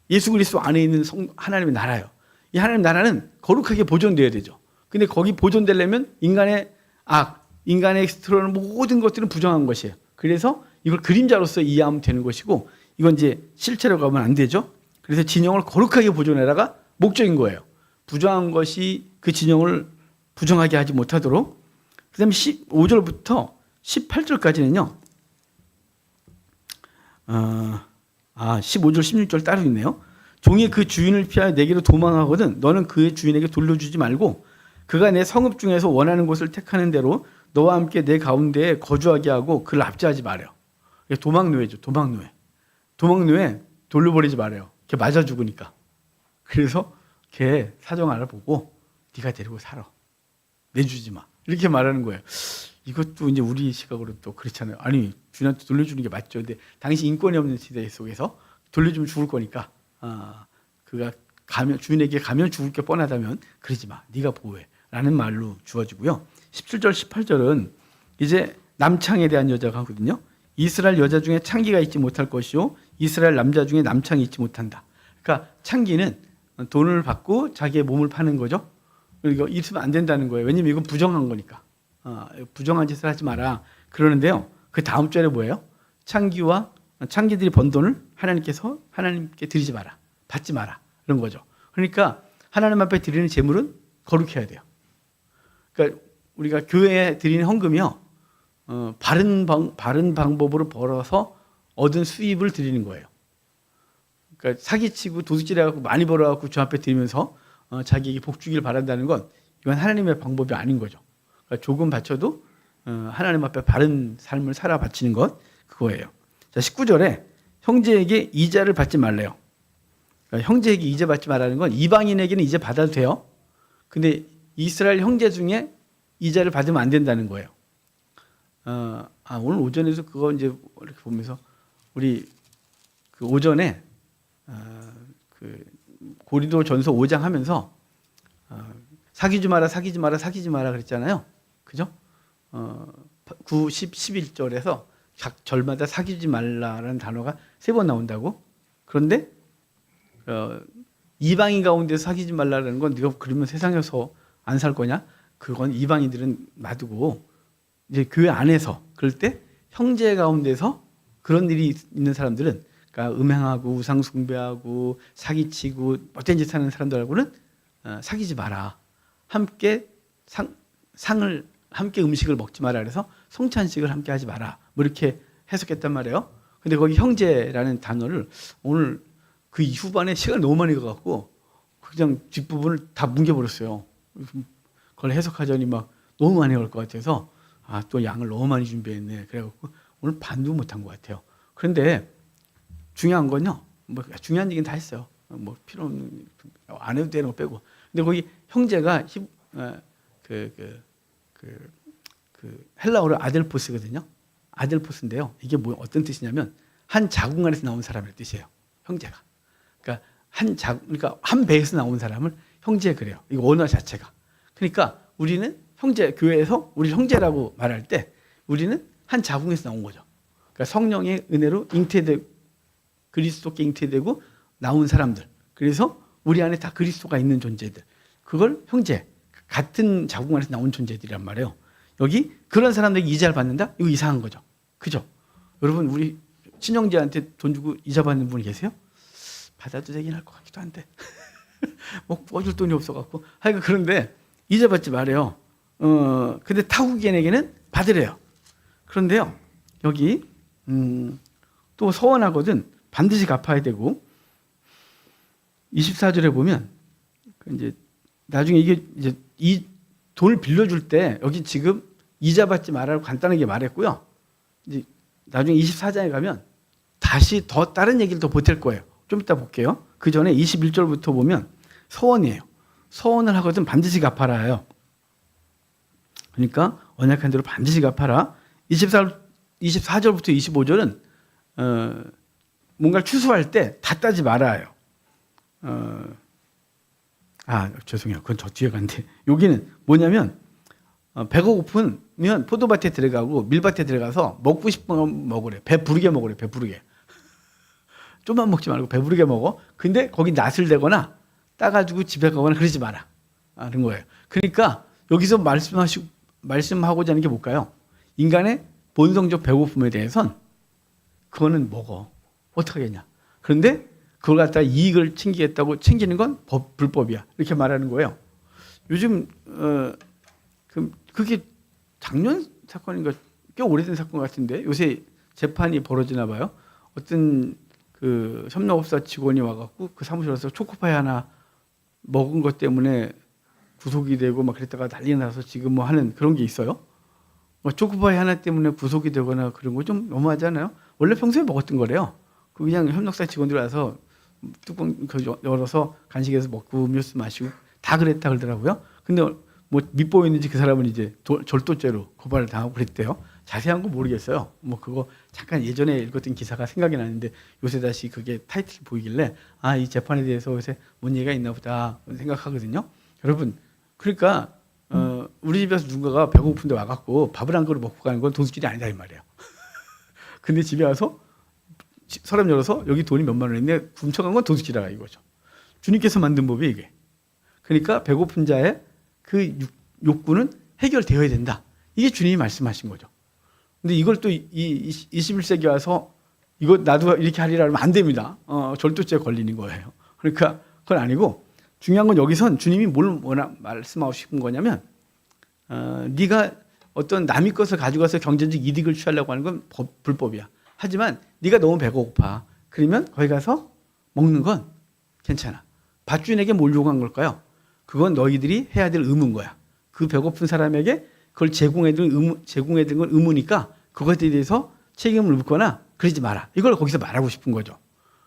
예수 그리스도 안에 있는 하나님의 나라예요. 이 하나님의 나라는 거룩하게 보존돼야 되죠. 근데 거기 보존되려면 인간의 악, 인간의 들어오는 모든 것들은 부정한 것이에요. 그래서 이걸 그림자로서 이해하면 되는 것이고 이건 이제 실체로 가면 안 되죠. 그래서 진영을 거룩하게 보존해라가 목적인 거예요. 부정한 것이 그 진영을 부정하게 하지 못하도록. 그 다음에 15절부터 18절까지는요. 15절, 16절 따로 있네요. 종이 그 주인을 피하여 내게로 도망하거든 너는 그의 주인에게 돌려주지 말고 그가 내 성읍 중에서 원하는 곳을 택하는 대로 너와 함께 내 가운데에 거주하게 하고 그를 압제하지 말아요. 도망노예죠. 도망노예 돌려버리지 말아요. 걔 맞아 죽으니까. 그래서 걔 사정 알아보고 네가 데리고 살아. 내주지 마. 이렇게 말하는 거예요. 이것도 이제 우리 시각으로 또 그렇잖아요. 아니 주인한테 돌려주는 게 맞죠. 근데 당시 인권이 없는 시대 속에서 돌려주면 죽을 거니까 그가 주인에게 가면 죽을 게 뻔하다면 그러지 마. 네가 보호해. 라는 말로 주어지고요. 17절 18절은 이제 남창에 대한 여자가 하거든요. 이스라엘 여자 중에 창기가 있지 못할 것이요 이스라엘 남자 중에 남창이 있지 못한다. 그러니까 창기는 돈을 받고 자기의 몸을 파는 거죠. 이거 있으면 안 된다는 거예요. 왜냐면 이건 부정한 거니까. 부정한 짓을 하지 마라. 그러는데요. 그 다음 절에 뭐예요? 창기들이 번 돈을 하나님께 드리지 마라. 받지 마라. 그런 거죠. 그러니까 하나님 앞에 드리는 재물은 거룩해야 돼요. 그러니까 우리가 교회에 드리는 헌금이요. 바른 방법으로 벌어서 얻은 수입을 드리는 거예요. 그러니까 사기치고 도둑질해갖고 많이 벌어갖고 주 앞에 드리면서 자기에게 복 주길 바란다는 건 이건 하나님의 방법이 아닌 거죠. 그러니까 조금 바쳐도 하나님 앞에 바른 삶을 살아 바치는 것 그거예요. 자 19절에 형제에게 이자를 받지 말래요. 그러니까 형제에게 이자 받지 말라는 건 이방인에게는 이자 받아도 돼요. 근데 이스라엘 형제 중에 이자를 받으면 안 된다는 거예요. 오늘 오전에도 그거 이제 이렇게 보면서 우리 그 오전에 그 고린도전서 5장 하면서 사귀지 마라 그랬잖아요. 그죠? 9, 10, 11절에서 각 절마다 사귀지 말라라는 단어가 3번 나온다고. 그런데 이방인 가운데서 사귀지 말라는 건 네가 그러면 세상에서 안 살 거냐? 그건 이방인들은 놔두고 이제 교회 안에서 그럴 때 형제 가운데서 그런 일이 있는 사람들은 그러니까 음행하고 우상 숭배하고 사기치고 못된 짓 하는 사람들하고는 사귀지 마라. 함께 상을 함께 음식을 먹지 마라 그래서 성찬식을 함께 하지 마라 뭐 이렇게 해석했단 말이에요. 근데 거기 형제라는 단어를 오늘 그 후반에 시간을 너무 많이 가갖고 그냥 뒷부분을 다 뭉개버렸어요. 그걸 해석하자니 막 너무 많이 걸 것 같아서 또 양을 너무 많이 준비했네. 그래갖고 오늘 반도 못한 것 같아요. 그런데 중요한 건요. 뭐 중요한 얘기는 다 했어요. 뭐 필요 없는 안 해도 되는 거 빼고. 근데 거기 형제가 헬라어로 아델포스거든요. 아델포스인데요. 이게 뭐 어떤 뜻이냐면 한 자궁 안에서 나온 사람의 뜻이에요. 형제가. 그러니까 그러니까 한 배에서 나온 사람을 형제 그래요. 이거 언어 자체가. 그러니까 우리는 형제 교회에서 우리 형제라고 말할 때 우리는 한 자궁에서 나온 거죠. 그러니까 성령의 은혜로 잉태되고 그리스도께 잉태되고 나온 사람들. 그래서 우리 안에 다 그리스도가 있는 존재들. 그걸 형제, 같은 자궁 안에서 나온 존재들이란 말이에요. 여기 그런 사람들이 이자를 받는다? 이거 이상한 거죠. 그죠? 여러분 우리 친형제한테 돈 주고 이자 받는 분이 계세요? 받아도 되긴 할 것 같기도 한데 뭐 꿔줄 돈이 없어갖고 하여간 그런데 이자 받지 말아요. 근데 타국인에게는 받으래요. 그런데요 여기 또 서원하거든 반드시 갚아야 되고 24절에 보면 이제 나중에 이게 이제 이 돈을 빌려줄 때 여기 지금 이자 받지 말라고 간단하게 말했고요. 이제 나중에 24장에 가면 다시 더 다른 얘기를 더 보탤 거예요. 좀 이따 볼게요. 그 전에 21절부터 보면 서원이에요. 서원을 하거든 반드시 갚아라요. 그러니까 언약한 대로 반드시 갚아라. 24절부터 25절은 뭔가를 취소할 때 다 따지 말아요. 죄송해요. 그건 저 뒤에 간데 여기는 뭐냐면 배가 고프면 포도밭에 들어가고 밀밭에 들어가서 먹고 싶은 거 먹으래. 배 부르게 먹으래. 배 부르게. 좀만 먹지 말고 배 부르게 먹어. 근데 거기 낫을 대거나 따가지고 집에 가거나 그러지 마라. 하는 거예요. 그러니까 여기서 말씀하고자 하는 게 뭘까요? 인간의 본성적 배고픔에 대해선 그거는 먹어. 어떻게 하겠냐. 그런데 그걸 갖다가 이익을 챙기겠다고 챙기는 건 불법이야. 이렇게 말하는 거예요. 요즘 그게 작년 사건인가 꽤 오래된 사건 같은데 요새 재판이 벌어지나 봐요. 어떤 그 협력업사 직원이 와갖고 그 사무실에 와서 초코파이 하나 먹은 것 때문에 구속이 되고 막 그랬다가 난리 나서 지금 뭐 하는 그런 게 있어요. 뭐 초코파이 하나 때문에 구속이 되거나 그런 거 좀 너무하지 않아요? 원래 평소에 먹었던 거래요. 그냥 협력사 직원들이 와서 뚜껑 열어서 간식에서 먹고 음료수 마시고 다 그랬다 그러더라고요. 근데 뭐 밑보였는지 그 사람은 이제 절도죄로 고발을 당하고 그랬대요. 자세한 건 모르겠어요. 뭐 그거 잠깐 예전에 읽었던 기사가 생각이 나는데 요새 다시 그게 타이틀이 보이길래 이 재판에 대해서 요새 뭔 얘기가 있나 보다 생각하거든요. 여러분 그러니까 우리 집에서 누군가가 배고픈데 와갖고 밥을 한 그릇 먹고 가는 건 도둑질이 아니다 이 말이에요. 근데 집에 와서 서랍 열어서 여기 돈이 몇만 원인데 훔쳐간 건 도둑질이라 이거죠. 주님께서 만든 법이 이게. 그러니까 배고픈 자의 그 욕구는 해결되어야 된다. 이게 주님이 말씀하신 거죠. 근데 이걸 또 21세기 와서 이거 나도 이렇게 하리라 하면 안 됩니다. 절도죄 걸리는 거예요. 그러니까 그건 아니고 중요한 건 여기선 주님이 뭘 말씀하고 싶은 거냐면 네가 어떤 남의 것을 가져가서 경제적 이득을 취하려고 하는 건 불법이야. 하지만 네가 너무 배가 고파. 그러면 거기 가서 먹는 건 괜찮아. 밭주인에게 뭘 요구한 걸까요? 그건 너희들이 해야 될 의무인 거야. 그 배고픈 사람에게 그걸 제공해 준 건 의무니까 그것에 대해서 책임을 묻거나 그러지 마라. 이걸 거기서 말하고 싶은 거죠.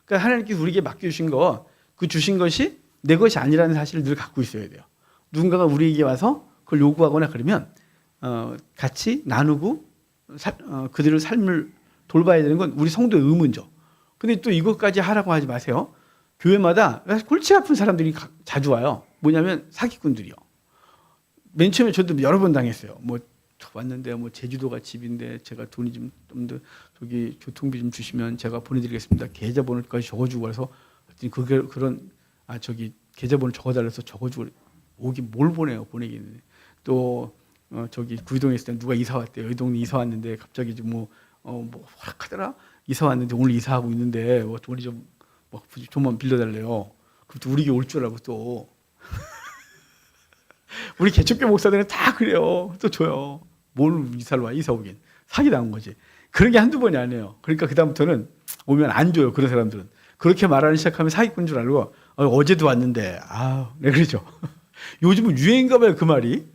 그러니까 하나님께서 우리에게 맡겨주신 거, 그 주신 것이 내 것이 아니라는 사실을 늘 갖고 있어야 돼요. 누군가가 우리에게 와서 그걸 요구하거나 그러면 같이 나누고 그들의 삶을 돌봐야 되는 건 우리 성도의 의무죠. 근데 또 이것까지 하라고 하지 마세요. 교회마다 골치 아픈 사람들이 자주 와요. 뭐냐면 사기꾼들이요. 맨 처음에 저도 여러 번 당했어요. 뭐 왔는데 뭐 제주도가 집인데 제가 돈이 좀 더 저기 교통비 좀 주시면 제가 보내드리겠습니다. 계좌번호까지 적어주고 와서 그런 저기 계좌번호 적어달라서 적어주고 오기 뭘 보내요. 보내기는 또 저기 구이동에 있을 때 누가 이사 왔대요. 이 동네 이사 왔는데 갑자기 뭐 허락하더라. 이사 왔는데 오늘 이사하고 있는데 뭐 돈이 좀만 빌려달래요. 그것도 우리에게 올 줄 알고 또 우리 개척교 목사들은 다 그래요. 또 줘요. 뭘 이사를 와, 이사 오긴. 사기 당한 거지. 그런 게 한두 번이 아니에요. 그러니까 그다음부터는 오면 안 줘요. 그런 사람들은. 그렇게 말하기 시작하면 사기꾼 줄 알고 어제도 왔는데 네 그러죠. 요즘은 유행인가 봐요. 그 말이.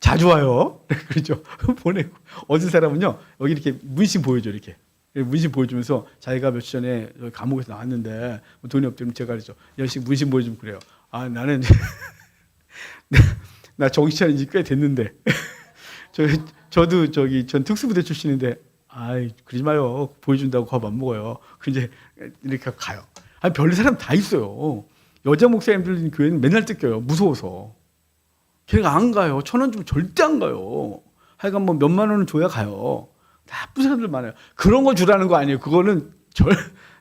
자주 와요. 그러죠. 보내고. 어떤 사람은요. 여기 이렇게 문신 보여줘 이렇게. 문신 보여주면서 자기가 며칠 전에 감옥에서 나왔는데 돈이 없다면 제가 그러죠. 여시 문신 보여주면 그래요. 나는 나 정치하는 지 꽤 됐는데 저도 전 특수부대 출신인데 그러지 마요. 보여준다고 겁 안 먹어요. 이제 이렇게 가요. 별로 사람 다 있어요. 여자 목사님들 있는 교회는 맨날 뜯겨요. 무서워서. 걔가 안 가요. 1,000원 주면 절대 안 가요. 하여간 뭐 몇만 원은 줘야 가요. 나쁜 사람들 많아요. 그런 거 주라는 거 아니에요. 그거는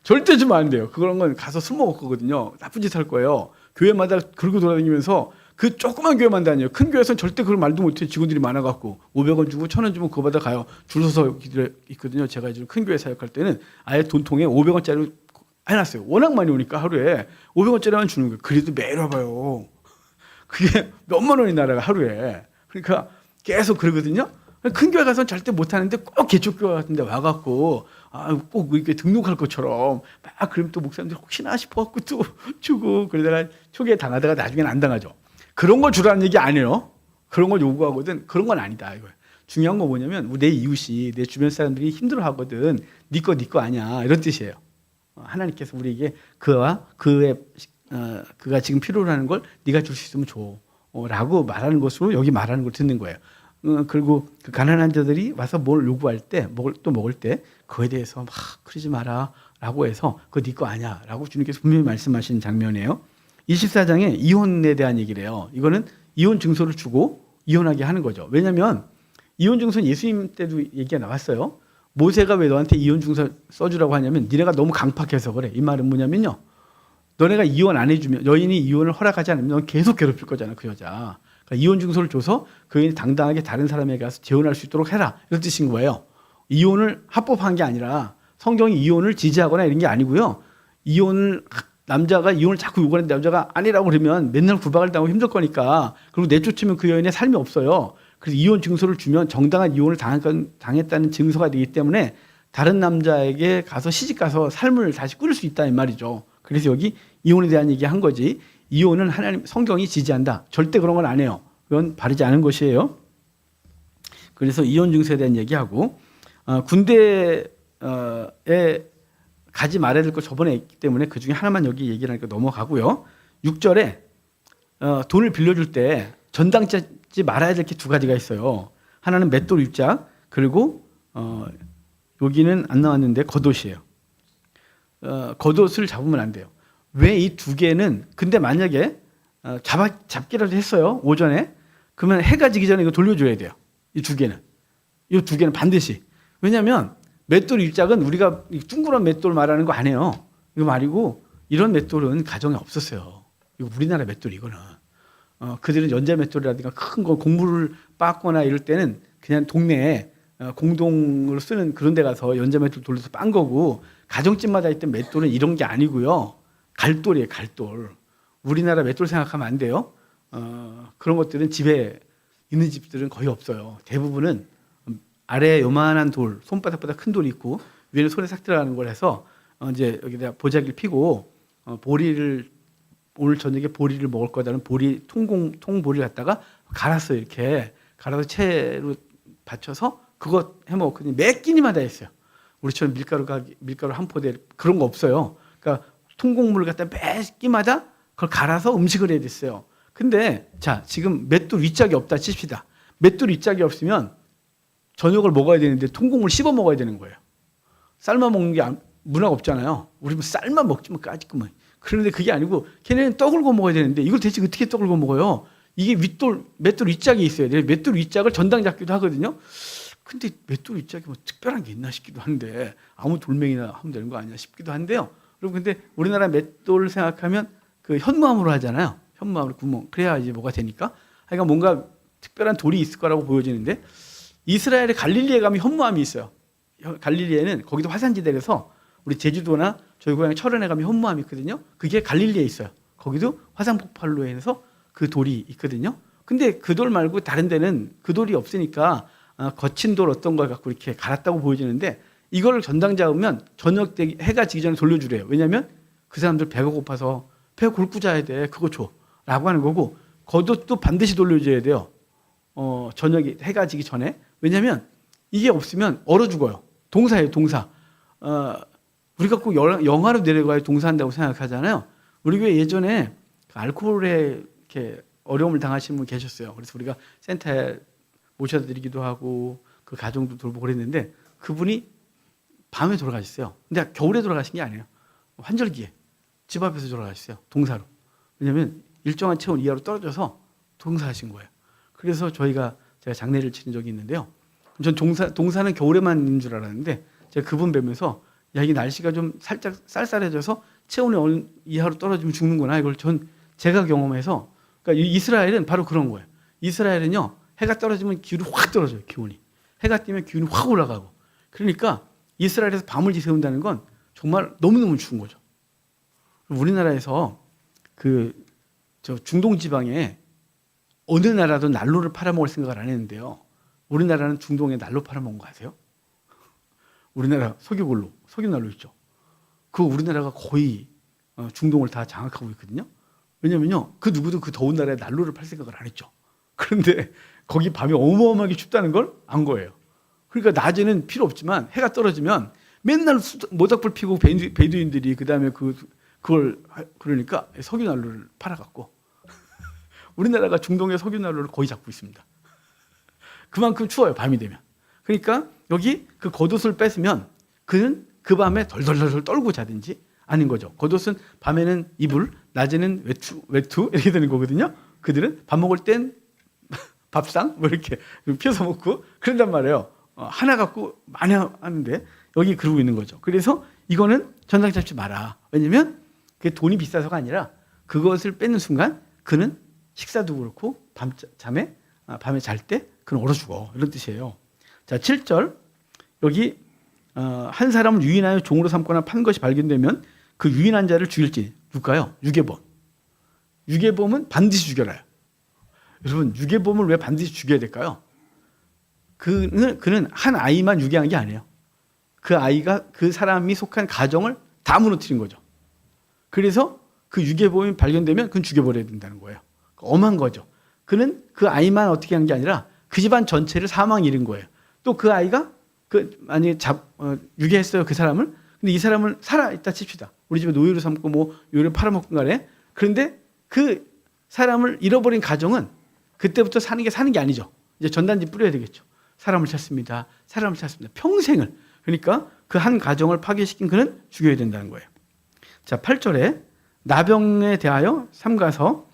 절대 주면 안 돼요. 그런 건 가서 술 먹을 거거든요. 나쁜 짓 할 거예요. 교회마다 그러고 돌아다니면서 그 조그만 교회만 다녀요. 큰 교회에서는 절대 그런 말도 못해요. 직원들이 많아갖고 500원 주고 1,000원 주면 그거 받아 가요. 줄 서서 있거든요. 제가 이제 큰 교회 사역할 때는 아예 돈통에 500원짜리 해놨어요. 워낙 많이 오니까 하루에 500원짜리만 주는 거예요. 그래도 매일 와봐요. 그게 몇만 원이 날아가 하루에. 그러니까 계속 그러거든요. 큰 교회 가서는 절대 못하는데 꼭 개척교회 같은 데 와갖고 꼭 이렇게 등록할 것처럼 막 그러면 또 목사님들 혹시나 싶어갖고 또 주고 그러다가 초기에 당하다가 나중에는 안 당하죠. 그런 걸 주라는 얘기 아니에요. 그런 걸 요구하거든. 그런 건 아니다. 이거 중요한 건 뭐냐면 내 이웃이 내 주변 사람들이 힘들어하거든. 네 거 아니야. 이런 뜻이에요. 하나님께서 우리에게 그가 지금 필요로 하는 걸 네가 줄 수 있으면 줘. 라고 말하는 것으로 여기 말하는 걸 듣는 거예요. 그리고 그 가난한 자들이 와서 뭘 요구할 때, 먹을 때 그거에 대해서 막 그러지 마라 라고 해서 그거 네 거 아니야 라고 주님께서 분명히 말씀하신 장면이에요. 24장에 이혼에 대한 얘기를 해요. 이거는 이혼 증서를 주고 이혼하게 하는 거죠. 왜냐하면 이혼 증서는 예수님 때도 얘기가 나왔어요. 모세가 왜 너한테 이혼 증서 써주라고 하냐면 니네가 너무 강팍해서 그래. 이 말은 뭐냐면요. 너네가 이혼 안 해주면 여인이 이혼을 허락하지 않으면 넌 계속 괴롭힐 거잖아. 그 여자. 그러니까 이혼 증서를 줘서 그 여인이 당당하게 다른 사람에게 가서 재혼할 수 있도록 해라. 이런 뜻인 거예요. 이혼을 합법한 게 아니라 성경이 이혼을 지지하거나 이런 게 아니고요. 남자가 이혼을 자꾸 요구하는데 남자가 아니라고 그러면 맨날 구박을 당하고 힘들 거니까 그리고 내쫓으면 그 여인의 삶이 없어요. 그래서 이혼 증서를 주면 정당한 이혼을 당했다는 증서가 되기 때문에 다른 남자에게 가서 시집가서 삶을 다시 꾸릴 수 있다 이 말이죠. 그래서 여기 이혼에 대한 얘기 한 거지. 이혼은 하나님 성경이 지지한다. 절대 그런 건 안 해요. 그건 바르지 않은 것이에요. 그래서 이혼 증서에 대한 얘기하고 군대에 가지 말아야 될 거 저번에 있기 때문에 그중에 하나만 여기 얘기를 하니까 넘어가고요. 6절에 돈을 빌려줄 때 전당 짜지 말아야 될 게 두 가지가 있어요. 하나는 맷돌 입장 그리고 여기는 안 나왔는데 겉옷이에요. 겉옷을 잡으면 안 돼요. 왜 이 두 개는 근데 만약에 잡기라도 했어요. 오전에 그러면 해가 지기 전에 이거 돌려줘야 돼요. 이 두 개는 반드시. 왜냐하면 맷돌 입장은 우리가 둥그런 맷돌 말하는 거 아니에요. 이거 말이고 이런 맷돌은 가정에 없었어요. 이거 우리나라 맷돌 이거는. 그들은 연자 맷돌이라든가 큰 거 곡물을 빻거나 이럴 때는 그냥 동네에 공동으로 쓰는 그런 데 가서 연자 맷돌 돌려서 빤 거고 가정집마다 있던 맷돌은 이런 게 아니고요. 갈돌이에요. 갈돌. 우리나라 맷돌 생각하면 안 돼요. 그런 것들은 집에 있는 집들은 거의 없어요. 대부분은 아래에 요만한 돌, 손바닥보다 큰 돌이 있고 위에는 손에 싹 들어가는 걸 해서 이제 여기다 보자기를 피고 보리를 오늘 저녁에 보리를 먹을 거다는 보리 통보리를 갖다가 갈았어요. 이렇게 갈아서 채로 받쳐서 그거 해 먹었거든요. 매 끼니마다 했어요. 우리처럼 밀가루 한 포대 그런 거 없어요. 그러니까 통곡물을 갖다 매 끼마다 그걸 갈아서 음식을 해야 됐어요. 근데 자 지금 맷돌 윗짝이 없다 칩시다. 맷돌 윗짝이 없으면 저녁을 먹어야 되는데 통곡물 씹어 먹어야 되는 거예요. 삶아 먹는 게 문화가 없잖아요. 우리 뭐 삶아 먹지 뭐 까짓거만. 그런데 그게 아니고 걔네는 떡을 구워 먹어야 되는데 이걸 대체 어떻게 떡을 구워 먹어요? 이게 맷돌 윗짝이 있어야 돼요. 맷돌 윗짝을 전당 잡기도 하거든요. 근데 맷돌 윗짝이 뭐 특별한 게 있나 싶기도 한데 아무 돌멩이나 하면 되는 거 아니야 싶기도 한데요. 여러분 근데 우리나라 맷돌 생각하면 그 현무암으로 하잖아요. 현무암으로 구멍 그래야 이제 뭐가 되니까. 그러니까 뭔가 특별한 돌이 있을 거라고 보여지는데 이스라엘의 갈릴리에 가면 현무암이 있어요. 갈릴리에는 거기도 화산지대라서 우리 제주도나 저희 고향 철원에 가면 현무암이 있거든요. 그게 갈릴리에 있어요. 거기도 화산 폭발로 인해서 그 돌이 있거든요. 근데 그 돌 말고 다른 데는 그 돌이 없으니까 거친 돌 어떤 걸 갖고 이렇게 갈았다고 보여지는데 이걸 전당 잡으면 저녁 때 해가 지기 전에 돌려주래요. 왜냐하면 그 사람들 배가 고파서 배 굵고 자야 돼. 그거 줘. 라고 하는 거고 겉옷도 반드시 돌려줘야 돼요. 저녁에 해가 지기 전에. 왜냐하면 이게 없으면 얼어 죽어요. 동사예요, 동사. 우리가 꼭 영화로 내려가야 동사한다고 생각하잖아요. 우리 교회 예전에 그 알코올에 이렇게 어려움을 당하시는 분 계셨어요. 그래서 우리가 센터에 모셔다 드리기도 하고 그 가정도 돌보고 그랬는데 그분이 밤에 돌아가셨어요. 근데 겨울에 돌아가신 게 아니에요. 환절기에 집 앞에서 돌아가셨어요. 동사로. 왜냐하면 일정한 체온 이하로 떨어져서 동사하신 거예요. 그래서 제가 장례를 치른 적이 있는데요. 전 동사는 겨울에만 있는 줄 알았는데 제가 그분 뵈면서 야, 이게 날씨가 좀 살짝 쌀쌀해져서 체온이 이하로 떨어지면 죽는구나. 이걸 제가 경험해서 그러니까 이스라엘은 바로 그런 거예요. 이스라엘은요. 해가 떨어지면 기온이 확 떨어져요. 기온이. 해가 뜨면 기온이 확 올라가고. 그러니까 이스라엘에서 밤을 지새운다는 건 정말 너무너무 추운 거죠. 우리나라에서 저 중동 지방에 어느 나라도 난로를 팔아먹을 생각을 안 했는데요. 우리나라는 중동에 난로 팔아먹은 거 아세요? 우리나라 석유난로 있죠. 그 우리나라가 거의 중동을 다 장악하고 있거든요. 왜냐면요, 그 누구도 그 더운 나라에 난로를 팔 생각을 안 했죠. 그런데 거기 밤에 어마어마하게 춥다는 걸 안 거예요. 그러니까 낮에는 필요 없지만 해가 떨어지면 맨날 모닥불 피고 베두인들이 그다음에 그걸 그러니까 석유난로를 팔아갖고 우리나라가 중동의 석유난로를 거의 잡고 있습니다. 그만큼 추워요, 밤이 되면. 그러니까 여기 그 겉옷을 뺏으면 그는 그 밤에 덜덜덜 떨고 자든지 아닌 거죠. 겉옷은 밤에는 이불, 낮에는 외투 이렇게 되는 거거든요. 그들은 밥 먹을 땐 밥상 뭐 이렇게 피워서 먹고 그런단 말이에요. 하나 갖고 많이 하는데 여기 그러고 있는 거죠. 그래서 이거는 전당 잡지 마라. 왜냐면 그게 돈이 비싸서가 아니라 그것을 뺏는 순간 그는 식사도 그렇고 밤에 잘 때 그는 얼어 죽어. 이런 뜻이에요. 자, 7절. 여기 한 사람을 유인하여 종으로 삼거나 판 것이 발견되면 그 유인한 자를 죽일지. 누굴까요? 유괴범. 유괴범은 반드시 죽여라요. 여러분, 유괴범을 왜 반드시 죽여야 될까요? 그는 한 아이만 유괴한 게 아니에요. 그 아이가 그 사람이 속한 가정을 다 무너뜨린 거죠. 그래서 그 유괴범이 발견되면 그는 죽여버려야 된다는 거예요. 엄한 거죠. 그는 그 아이만 어떻게 한 게 아니라 그 집안 전체를 사망에 이른 거예요. 또 그 아이가 만약에 유괴했어요, 그 사람을. 근데 이 사람을 살아있다 칩시다. 우리 집에 노예로 삼고 뭐 요리를 팔아먹건 간에. 그런데 그 사람을 잃어버린 가정은 그때부터 사는 게 아니죠. 이제 전단지 뿌려야 되겠죠. 사람을 찾습니다. 평생을. 그러니까 그 한 가정을 파괴시킨 그는 죽여야 된다는 거예요. 자, 8절에 나병에 대하여 삼가서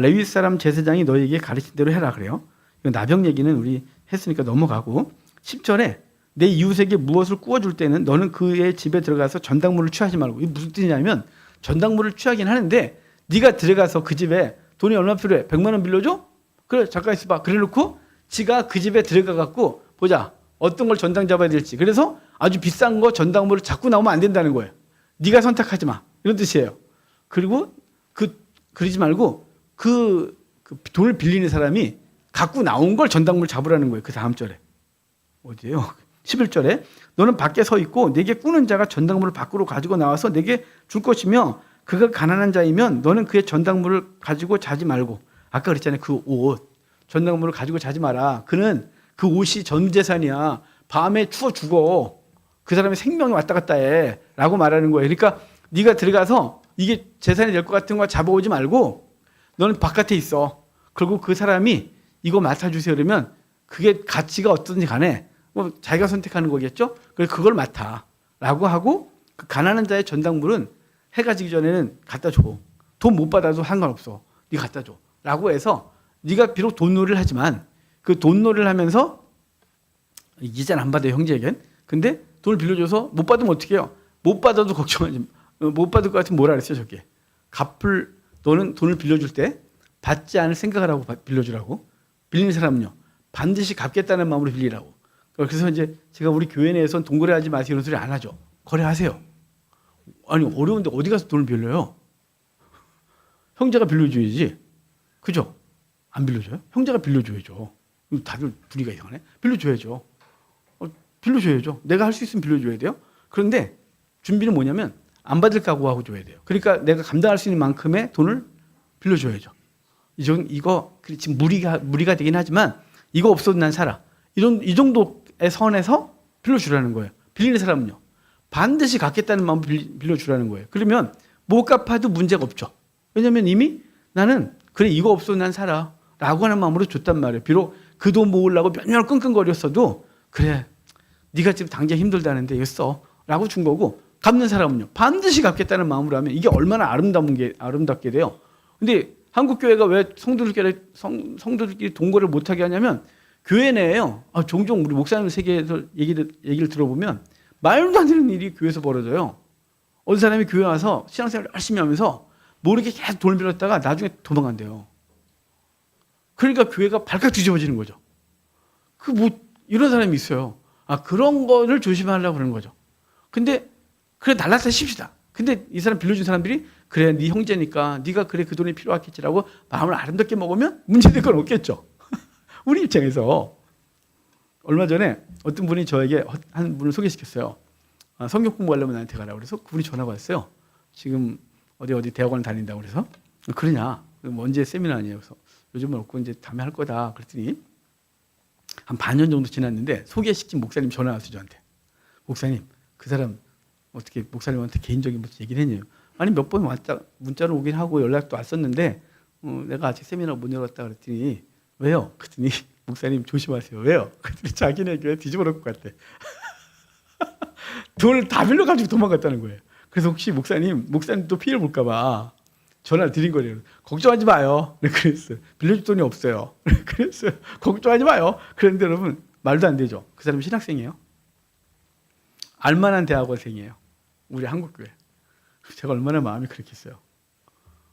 레위 사람 제사장이 너희에게 가르친 대로 해라 그래요. 나병 얘기는 우리 했으니까 넘어가고 10절에 내 이웃에게 무엇을 구워줄 때는 너는 그의 집에 들어가서 전당물을 취하지 말고. 이게 무슨 뜻이냐면 전당물을 취하긴 하는데 네가 들어가서 그 집에 돈이 얼마 필요해? 100만 원 빌려줘? 그래, 잠깐 있어봐. 그래 놓고 지가 그 집에 들어가 갖고 보자. 어떤 걸 전당 잡아야 될지. 그래서 아주 비싼 거 전당물을 자꾸 나오면 안 된다는 거예요. 네가 선택하지 마. 이런 뜻이에요. 그리고 그러지 말고 그 돈을 빌리는 사람이 갖고 나온 걸 전당물 잡으라는 거예요. 그 다음 절에. 어디예요? 11절에 너는 밖에 서 있고 내게 꾸는 자가 전당물을 밖으로 가지고 나와서 내게 줄 것이며 그가 가난한 자이면 너는 그의 전당물을 가지고 자지 말고. 아까 그랬잖아요. 그 옷. 전당물을 가지고 자지 마라. 그는 그 옷이 전 재산이야. 밤에 추워 죽어. 그 사람의 생명이 왔다 갔다 해. 라고 말하는 거예요. 그러니까 네가 들어가서 이게 재산이 될 것 같은 거 잡아오지 말고 너는 바깥에 있어. 그리고 그 사람이 이거 맡아주세요. 그러면 그게 가치가 어떤지 간에 뭐 자기가 선택하는 거겠죠. 그래서 그걸 맡아. 라고 하고 그 가난한 자의 전당물은 해가 지기 전에는 갖다 줘. 돈 못 받아도 상관없어. 네가 갖다 줘. 라고 해서 네가 비록 돈놀이를 하지만 그 돈놀이를 하면서 이자는 안 받아요, 형제에겐. 근데 돈을 빌려줘서 못 받으면 어떻게 해요? 못 받아도 걱정하지 마. 못 받을 것 같으면 뭐라 그랬어요, 저게? 너는 돈을 빌려줄 때 받지 않을 생각을 하고 빌려주라고. 빌리는 사람은요, 반드시 갚겠다는 마음으로 빌리라고. 그래서 이제 제가 우리 교회 내에서는 돈 거래하지 마세요, 이런 소리 안 하죠. 거래하세요. 아니, 어려운데 어디 가서 돈을 빌려요? 형제가 빌려줘야지. 그죠? 안 빌려줘요? 형제가 빌려줘야죠. 다들 분위기가 이상하네. 빌려줘야죠. 빌려줘야죠. 내가 할 수 있으면 빌려줘야 돼요. 그런데 준비는 뭐냐면 안 받을 각오하고 줘야 돼요. 그러니까 내가 감당할 수 있는 만큼의 돈을 빌려줘야죠. 이거 지금 무리가 되긴 하지만 이거 없어도 난 살아. 이 정도의 선에서 빌려주라는 거예요. 빌리는 사람은요. 반드시 갚겠다는 마음으로 빌려주라는 거예요. 그러면 못 갚아도 문제가 없죠. 왜냐하면 이미 나는 그래 이거 없어도 난 살아 라고 하는 마음으로 줬단 말이에요. 비록 그 돈 모으려고 몇 년을 끙끙거렸어도 그래 네가 지금 당장 힘들다는데 이거 써 라고 준 거고, 갚는 사람은요 반드시 갚겠다는 마음으로 하면 이게 얼마나 아름답게 돼요. 근데 한국교회가 왜 성도들끼리 동거를 못하게 하냐면 교회 내에요. 종종 우리 목사님 세계에서 얘기를 들어보면 말도 안 되는 일이 교회에서 벌어져요. 어떤 사람이 교회 와서 신앙생활 열심히 하면서 모르게 계속 돈을 빌렸다가 나중에 도망간대요. 그러니까 교회가 발칵 뒤집어지는 거죠. 이런 사람이 있어요. 그런 거를 조심하려고 그러는 거죠. 근데 그래 날라서 쉽시다. 근데 이 사람 빌려준 사람들이 그래 네 형제니까 네가 그래 그 돈이 필요하겠지라고 마음을 아름답게 먹으면 문제될 건 없겠죠. 우리 입장에서 얼마 전에 어떤 분이 저에게 한 분을 소개시켰어요. 성경 공부하려면 나한테 가라고 그래서 그분이 전화가 왔어요. 지금 어디 대학원 다닌다고 그래서 그러냐? 언제 세미나 아니에요? 그래서 요즘은 없고 이제 다음에 할 거다. 그랬더니 한 반년 정도 지났는데 소개시킨 목사님 전화 왔어요 저한테. 목사님 그 사람 어떻게 목사님한테 개인적인 무슨 얘기를 했냐요. 아니 몇 번 문자로 오긴 하고 연락도 왔었는데 내가 아직 세미나 못 열었다 그랬더니 왜요? 그랬더니 목사님 조심하세요. 왜요? 그랬더니 자기네 교회 뒤집어 놓을 것 같대. 돈을 다 빌려가지고 도망갔다는 거예요. 그래서 혹시 목사님도 피해를 볼까 봐 전화를 드린 거예요. 걱정하지 마요. 그랬어요. 빌려줄 돈이 없어요. 그랬어요. 걱정하지 마요. 그런데 여러분 말도 안 되죠. 그 사람은 신학생이에요. 알만한 대학원생이에요. 우리 한국교회. 제가 얼마나 마음이 그렇겠어요.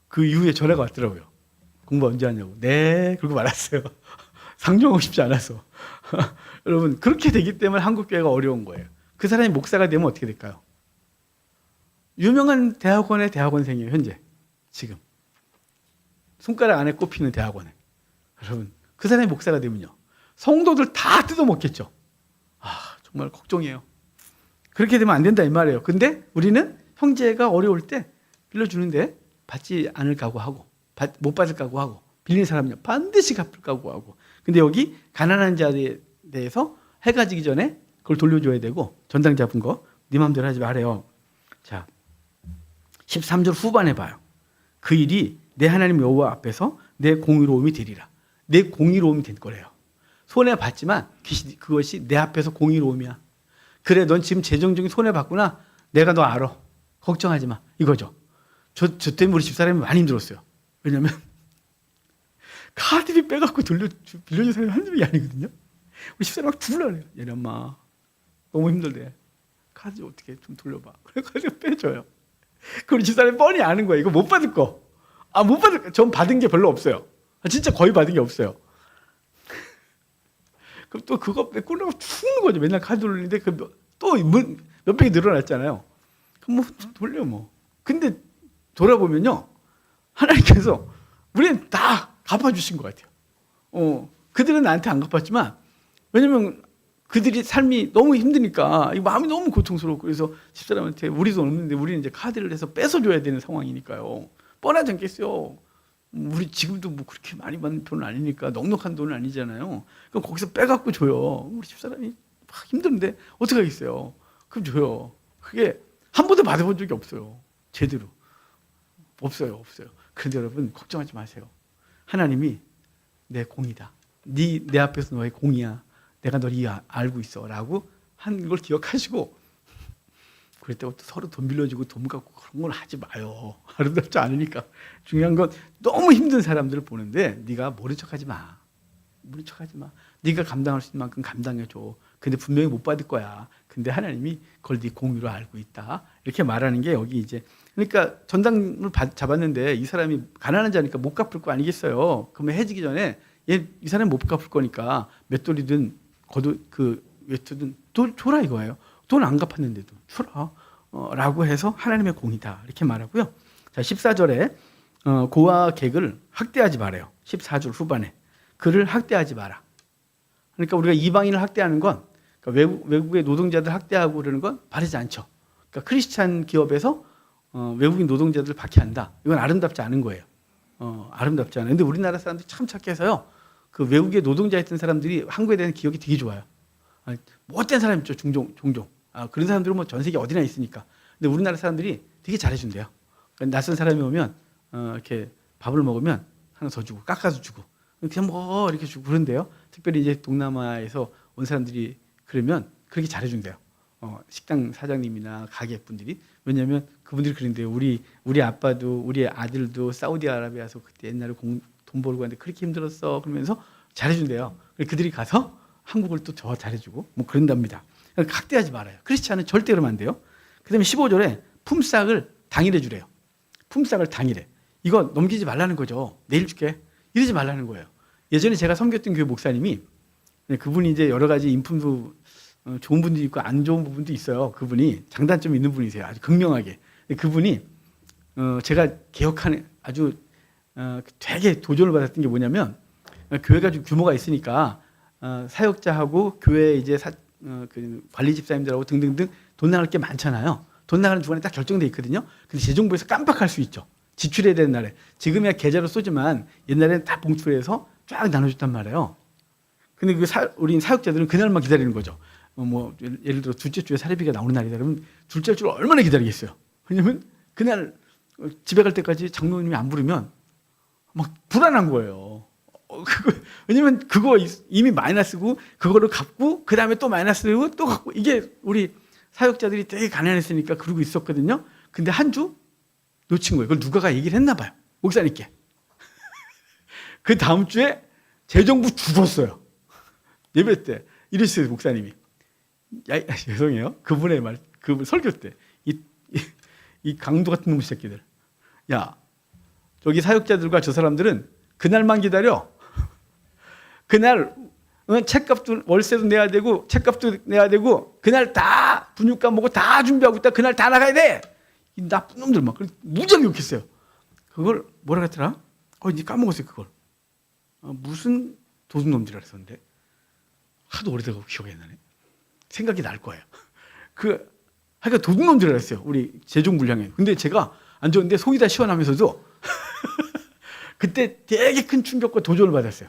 그 이후에 전화가 왔더라고요. 공부 언제 하냐고. 네. 그러고 말았어요. 상종하고 싶지 않아서. 여러분 그렇게 되기 때문에 한국교회가 어려운 거예요. 그 사람이 목사가 되면 어떻게 될까요? 유명한 대학원의 대학원생이에요. 현재. 지금. 손가락 안에 꼽히는 대학원에. 여러분 그 사람이 목사가 되면요. 성도들 다 뜯어먹겠죠. 정말 걱정이에요. 그렇게 되면 안 된다 이 말이에요. 근데 우리는 형제가 어려울 때 빌려주는데 받지 않을 각오하고 못 받을 각오하고 빌린 사람은요 반드시 갚을 각오하고. 근데 여기 가난한 자에 대해서 해가 지기 전에 그걸 돌려줘야 되고 전당 잡은 거 네 마음대로 하지 말아요. 자 13절 후반에 봐요. 그 일이 내 하나님 여호와 앞에서 내 공의로움이 되리라. 내 공의로움이 될 거래요. 손해봤지만 그것이 내 앞에서 공의로움이야. 그래 넌 지금 재정적인 손해봤구나. 내가 너 알아. 걱정하지 마. 이거죠. 저 때문에 우리 집사람이 많이 힘들었어요. 왜냐면 카드비 빼갖고 빌려준 사람이 한두 명이 아니거든요. 우리 집사람이 막 죽으려고 그래요. 얘네 엄마 너무 힘들대. 카드 어떻게 좀 돌려봐. 그래가지고 빼줘요. 그 우리 집사람이 뻔히 아는 거예요. 이거 못 받을 거. 못 받을 거. 전 받은 게 별로 없어요. 진짜 거의 받은 게 없어요. 그럼 또 그거 꼴려고 죽는 거죠. 맨날 카드 돌리는데 또 몇백이 늘어났잖아요. 그럼 뭐 돌려 뭐. 근데 돌아보면요. 하나님께서 우리는 다 갚아주신 것 같아요. 그들은 나한테 안 갚았지만 왜냐면 그들이 삶이 너무 힘드니까 마음이 너무 고통스럽고 그래서 집사람한테 우리 돈 없는데 우리는 이제 카드를 해서 뺏어줘야 되는 상황이니까요. 뻔하지 않겠어요. 우리 지금도 뭐 그렇게 많이 받는 돈은 아니니까 넉넉한 돈은 아니잖아요. 그럼 거기서 빼갖고 줘요. 우리 집사람이 막 힘든데 어떻게 하겠어요. 그럼 줘요. 그게 한 번도 받아본 적이 없어요. 제대로. 없어요. 그런데 여러분 걱정하지 마세요. 하나님이 내 공이다. 내 앞에서 너의 공이야. 내가 널 알고 있어 라고 한 걸 기억하시고 그럴 때 서로 돈 빌려주고 돈 갖고 그런 걸 하지 마요. 아름답지 않으니까. 중요한 건 너무 힘든 사람들을 보는데 네가 모른 척하지 마. 네가 감당할 수 있는 만큼 감당해줘. 근데 분명히 못 받을 거야. 근데 하나님이 그걸 네 공유로 알고 있다. 이렇게 말하는 게 여기 이제 그러니까 전당을 잡았는데 이 사람이 가난한 자니까 못 갚을 거 아니겠어요. 그러면 해지기 전에 이 사람이 못 갚을 거니까 맷돌이든 외투든 줘라 이거예요. 돈 안 갚았는데도 줘라. 라고 해서 하나님의 공이다. 이렇게 말하고요. 자, 14절에 고아 객을 학대하지 말아요. 14절 후반에 그를 학대하지 마라. 그러니까 우리가 이방인을 학대하는 건 그러니까 외국의 노동자들 학대하고 그러는 건 바르지 않죠. 그러니까 크리스찬 기업에서 외국인 노동자들을 박해한다. 이건 아름답지 않은 거예요. 아름답지 않아요. 근데 우리나라 사람들이 참 착해서요. 그 외국에 노동자였던 사람들이 한국에 대한 기억이 되게 좋아요. 못된 사람 있죠. 종종. 그런 사람들은 뭐 전 세계 어디나 있으니까. 근데 우리나라 사람들이 되게 잘해준대요. 그러니까 낯선 사람이 오면 이렇게 밥을 먹으면 하나 더 주고 깎아서 주고 그냥 뭐 이렇게 주고 그런데요. 특별히 이제 동남아에서 온 사람들이 그러면 그렇게 잘해준대요. 식당 사장님이나 가게 분들이. 왜냐하면 그분들이 그런데요. 우리 아빠도 우리 아들도 사우디아라비아에서 그때 옛날에 돈 벌고 하는데 그렇게 힘들었어. 그러면서 잘해준대요. 그들이 가서 한국을 또 더 잘해주고 뭐 그런답니다. 그러니까 학대하지 말아요. 크리스찬은 절대 그러면 안 돼요. 그다음에 15절에 품삯을 당일에 주래요. 품삯을 당일에. 이거 넘기지 말라는 거죠. 내일 줄게. 이러지 말라는 거예요. 예전에 제가 섬겼던 교회 목사님이 그분이 이제 여러 가지 인품도 좋은 분도 있고 안 좋은 부분도 있어요. 그분이 장단점이 있는 분이세요. 아주 극명하게. 그분이 제가 개혁하는 아주 되게 도전을 받았던 게 뭐냐면 교회가 좀 규모가 있으니까 사역자하고 교회 이제 그 관리 집사님들하고 등등등 돈 나갈 게 많잖아요. 돈 나가는 주간에 딱 결정돼 있거든요. 근데 재정부에서 깜빡할 수 있죠. 지출해야 되는 날에. 지금이야 계좌로 쏘지만 옛날에는 다 봉투에서 쫙 나눠줬단 말이에요. 근데 우리 사역자들은 그날만 기다리는 거죠. 뭐 예를 들어 둘째 주에 사례비가 나오는 날이다 그러면 둘째 주를 얼마나 기다리겠어요. 왜냐면 그날 집에 갈 때까지 장로님이 안 부르면 막 불안한 거예요. 왜냐면 그거 이미 마이너스고 그거를 갚고 그 다음에 또 마이너스고 또 갚고 이게 우리 사역자들이 되게 가난했으니까 그러고 있었거든요. 근데 한 주 놓친 거예요. 그걸 누가가 얘기를 했나 봐요. 목사님께. 그 다음 주에 재정부 죽었어요. 예배 때 이랬어요. 목사님이. 죄송해요. 그분의 말, 그분 설교 때 이 강도 같은 놈 새끼들. 야, 저기 사역자들과 저 사람들은 그날만 기다려. 그날 책값도 월세도 내야 되고 책값도 내야 되고 그날 다 분유값 먹고 다 준비하고 있다. 그날 다 나가야 돼. 이 나쁜 놈들 막 무지하게 욕했어요. 그걸 뭐라 그랬더라? 이제 까먹었어요. 그걸. 무슨 도둑놈들이라 그랬었는데 하도 오래돼서 기억이 안 나네. 생각이 날 거예요. 하여간 도둑놈들이라 그랬어요. 우리 재종불량에. 근데 제가 안 좋은데 속이 다 시원하면서도 그때 되게 큰 충격과 도전을 받았어요.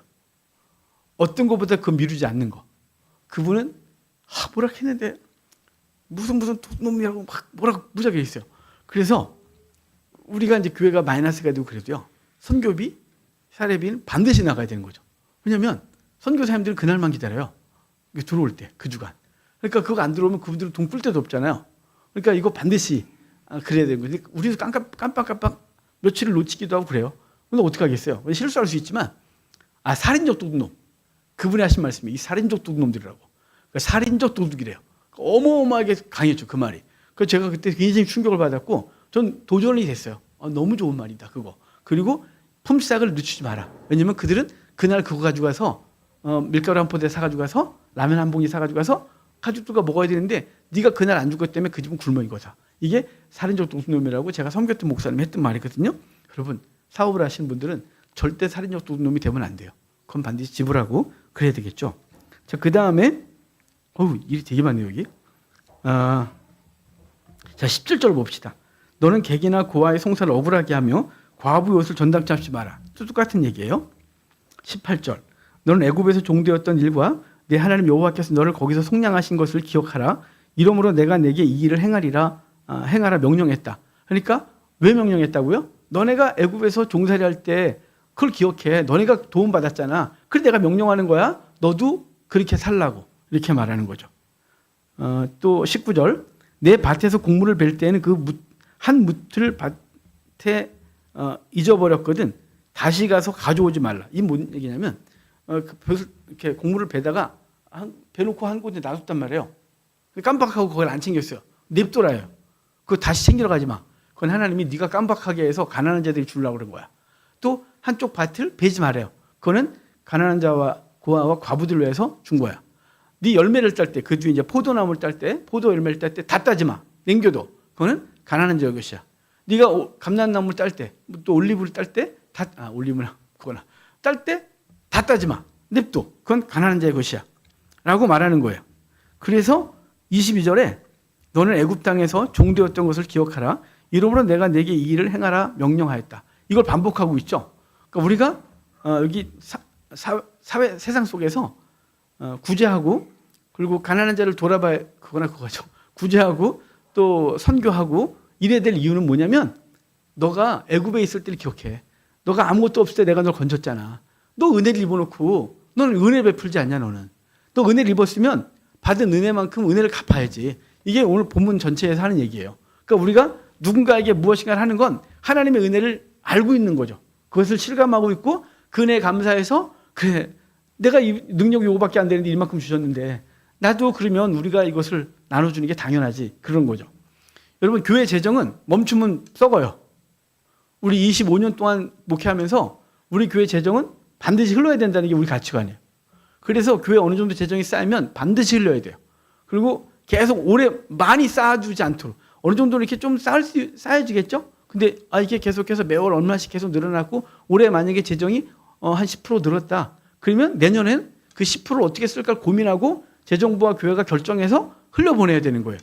어떤 것보다 그거 미루지 않는 거. 그분은 뭐라 했는데 무슨 도둑놈이라고 막 뭐라고 무지하게 했어요. 그래서 우리가 이제 교회가 마이너스가 되고 그래도요. 선교비, 사례비는 반드시 나가야 되는 거죠. 왜냐하면 선교사님들은 그날만 기다려요. 들어올 때, 그 주간. 그러니까 그거 안 들어오면 그분들은 돈 꿀 데도 없잖아요. 그러니까 이거 반드시 그래야 되는 거죠. 우리도 깜빡 며칠을 놓치기도 하고 그래요. 근데 어떻게 하겠어요? 실수할 수 있지만 살인적 도둑놈. 그분이 하신 말씀이 이 살인적 도둑놈들이라고. 그러니까 살인적 도둑이래요. 어마어마하게 강했죠. 그 말이. 그래서 제가 그때 굉장히 충격을 받았고 전 도전이 됐어요. 너무 좋은 말이다. 그거. 그리고 품삯을 늦추지 마라. 왜냐면 그들은 그날 그거 가지고 가서 밀가루 한 포대 사가지고 가서 라면 한 봉지 사가지고 가서 가족들과 먹어야 되는데 네가 그날 안 줄 것 때문에 그 집은 굶어 이거다. 이게 살인적 도둑놈이라고 제가 섬겼던 목사님이 했던 말이거든요. 여러분 사업을 하시는 분들은 절대 살인적 도둑놈이 되면 안 돼요. 그건 반드시 지불하고 그래야 되겠죠. 자, 그 다음에 일이 되게 많네요 여기. 자 17절 봅시다. 너는 객이나 고아의 송사를 억울하게 하며 과부의 옷을 전당 잡지 마라. 똑같은 얘기예요. 18절 너는 애굽에서 종되었던 일과 내 하나님 여호와께서 너를 거기서 속량하신 것을 기억하라. 이러므로 내가 내게 이 일을 행하라 명령했다. 그러니까 왜 명령했다고요? 너네가 애굽에서 종살이 할 때 그걸 기억해. 너네가 도움 받았잖아. 그래 내가 명령하는 거야. 너도 그렇게 살라고 이렇게 말하는 거죠. 또 19절 내 밭에서 곡물을 벨 때에는 한 뭇을 밭에 잊어버렸거든. 다시 가서 가져오지 말라. 이 뭔 얘기냐면 이렇게 곡물을 베다가 베놓고 한 곳에 놔뒀단 말이에요. 깜빡하고 그걸 안 챙겼어요. 냅둬라요. 그거 다시 챙기러 가지 마. 그건 하나님이 네가 깜빡하게 해서 가난한 자들이 주려고 그런 거야. 또 한쪽 밭을 베지 말아요. 그거는 가난한 자와 고아와 과부들을 위해서 준 거야. 네 열매를 딸 때, 그 뒤에 이제 포도나무를 딸 때, 포도 열매를 딸 때 다 따지 마. 남겨둬. 그거는 가난한 자의 것이야. 네가 감람나무를 딸 때, 또 올리브를 딸 때, 올리브나 그거나 딸 때 다 따지 마. 냅둬. 그건 가난한 자의 것이야. 라고 말하는 거예요. 그래서 22절에 너는 애굽 땅에서 종되었던 것을 기억하라. 이러므로 내가 내게 이 일을 행하라 명령하였다. 이걸 반복하고 있죠. 그러니까 우리가 여기 사회 세상 속에서 구제하고 그리고 가난한 자를 돌아봐야 그거나 그거죠. 구제하고 또 선교하고 이래야 될 이유는 뭐냐면 너가 애굽에 있을 때를 기억해. 너가 아무것도 없을 때 내가 널 건졌잖아. 너 은혜를 입어놓고 너는 은혜 베풀지 않냐 너는. 너 은혜를 입었으면 받은 은혜만큼 은혜를 갚아야지. 이게 오늘 본문 전체에서 하는 얘기예요. 그러니까 우리가 누군가에게 무엇인가를 하는 건 하나님의 은혜를 알고 있는 거죠. 그것을 실감하고 있고 그 은혜에 감사해서 그래 내가 이 능력이 이거밖에 안 되는데 이만큼 주셨는데 나도 그러면 우리가 이것을 나눠주는 게 당연하지. 그런 거죠. 여러분 교회 재정은 멈추면 썩어요. 우리 25년 동안 목회하면서 우리 교회 재정은 반드시 흘러야 된다는 게 우리 가치관이에요. 그래서 교회 어느 정도 재정이 쌓이면 반드시 흘려야 돼요. 그리고 계속 오래 많이 쌓아두지 않도록 어느 정도 이렇게 좀 쌓여지겠죠? 근데 이게 계속해서 매월 얼마씩 계속 늘어나고 올해 만약에 재정이 한 10% 늘었다. 그러면 내년엔 그 10%를 어떻게 쓸까 고민하고 재정부와 교회가 결정해서 흘려보내야 되는 거예요.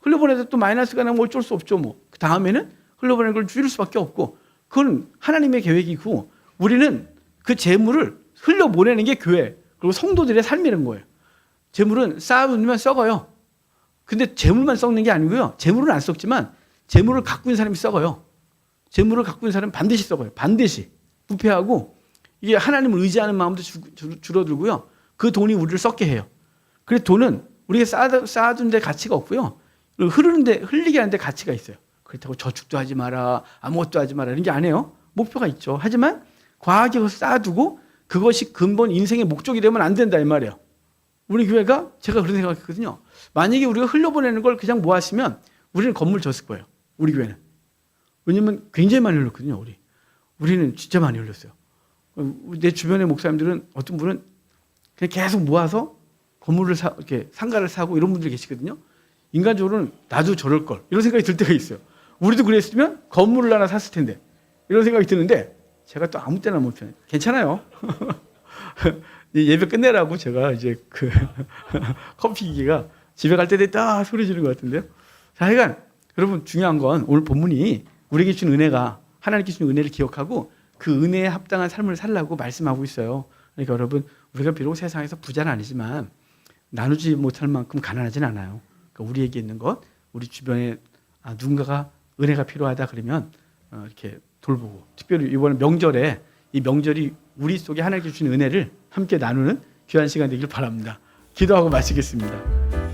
흘려보내도 또 마이너스가 나면 어쩔 수 없죠. 뭐. 그 다음에는 흘려보내는 걸 줄일 수밖에 없고 그건 하나님의 계획이고 우리는 그 재물을 흘려보내는 게 교회 그리고 성도들의 삶이라는 거예요. 재물은 쌓아두면 썩어요. 근데 재물만 썩는 게 아니고요. 재물은 안 썩지만 재물을 갖고 있는 사람이 썩어요. 재물을 갖고 있는 사람은 반드시 썩어요. 반드시. 부패하고 이게 하나님을 의지하는 마음도 줄어들고요. 그 돈이 우리를 썩게 해요. 그래서 돈은 우리가 쌓아둔 데 가치가 없고요. 흘리게 하는 데 가치가 있어요. 그렇다고 저축도 하지 마라. 아무것도 하지 마라. 이런 게 아니에요. 목표가 있죠. 하지만 과하게 쌓아두고 그것이 근본 인생의 목적이 되면 안 된다 이 말이에요. 우리 교회가 제가 그런 생각했거든요. 만약에 우리가 흘려보내는 걸 그냥 모았으면 우리는 건물 졌을 거예요. 우리 교회는. 왜냐면 굉장히 많이 흘렸거든요. 우리는 진짜 많이 흘렸어요. 내 주변의 목사님들은 어떤 분은 그냥 계속 모아서 건물을 이렇게 상가를 사고 이런 분들이 계시거든요. 인간적으로는 나도 저럴 걸 이런 생각이 들 때가 있어요. 우리도 그랬으면 건물을 하나 샀을 텐데 이런 생각이 드는데 제가 또 아무 때나 못 펴요. 괜찮아요. 예배 끝내라고 제가 이제 그 커피 기계가 집에 갈 때 됐다 소리 지르는 것 같은데요. 자, 하여간 여러분 중요한 건 오늘 본문이 우리에게 주신 은혜가 하나님께 주신 은혜를 기억하고 그 은혜에 합당한 삶을 살라고 말씀하고 있어요. 그러니까 여러분 우리가 비록 세상에서 부자는 아니지만 나누지 못할 만큼 가난하진 않아요. 그러니까 우리에게 있는 것, 우리 주변에 누군가가 은혜가 필요하다 그러면 이렇게 돌보고 특별히 이번 명절에 이 명절이 우리 속에 하나님께 주신 은혜를 함께 나누는 귀한 시간 되길 바랍니다. 기도하고 마치겠습니다.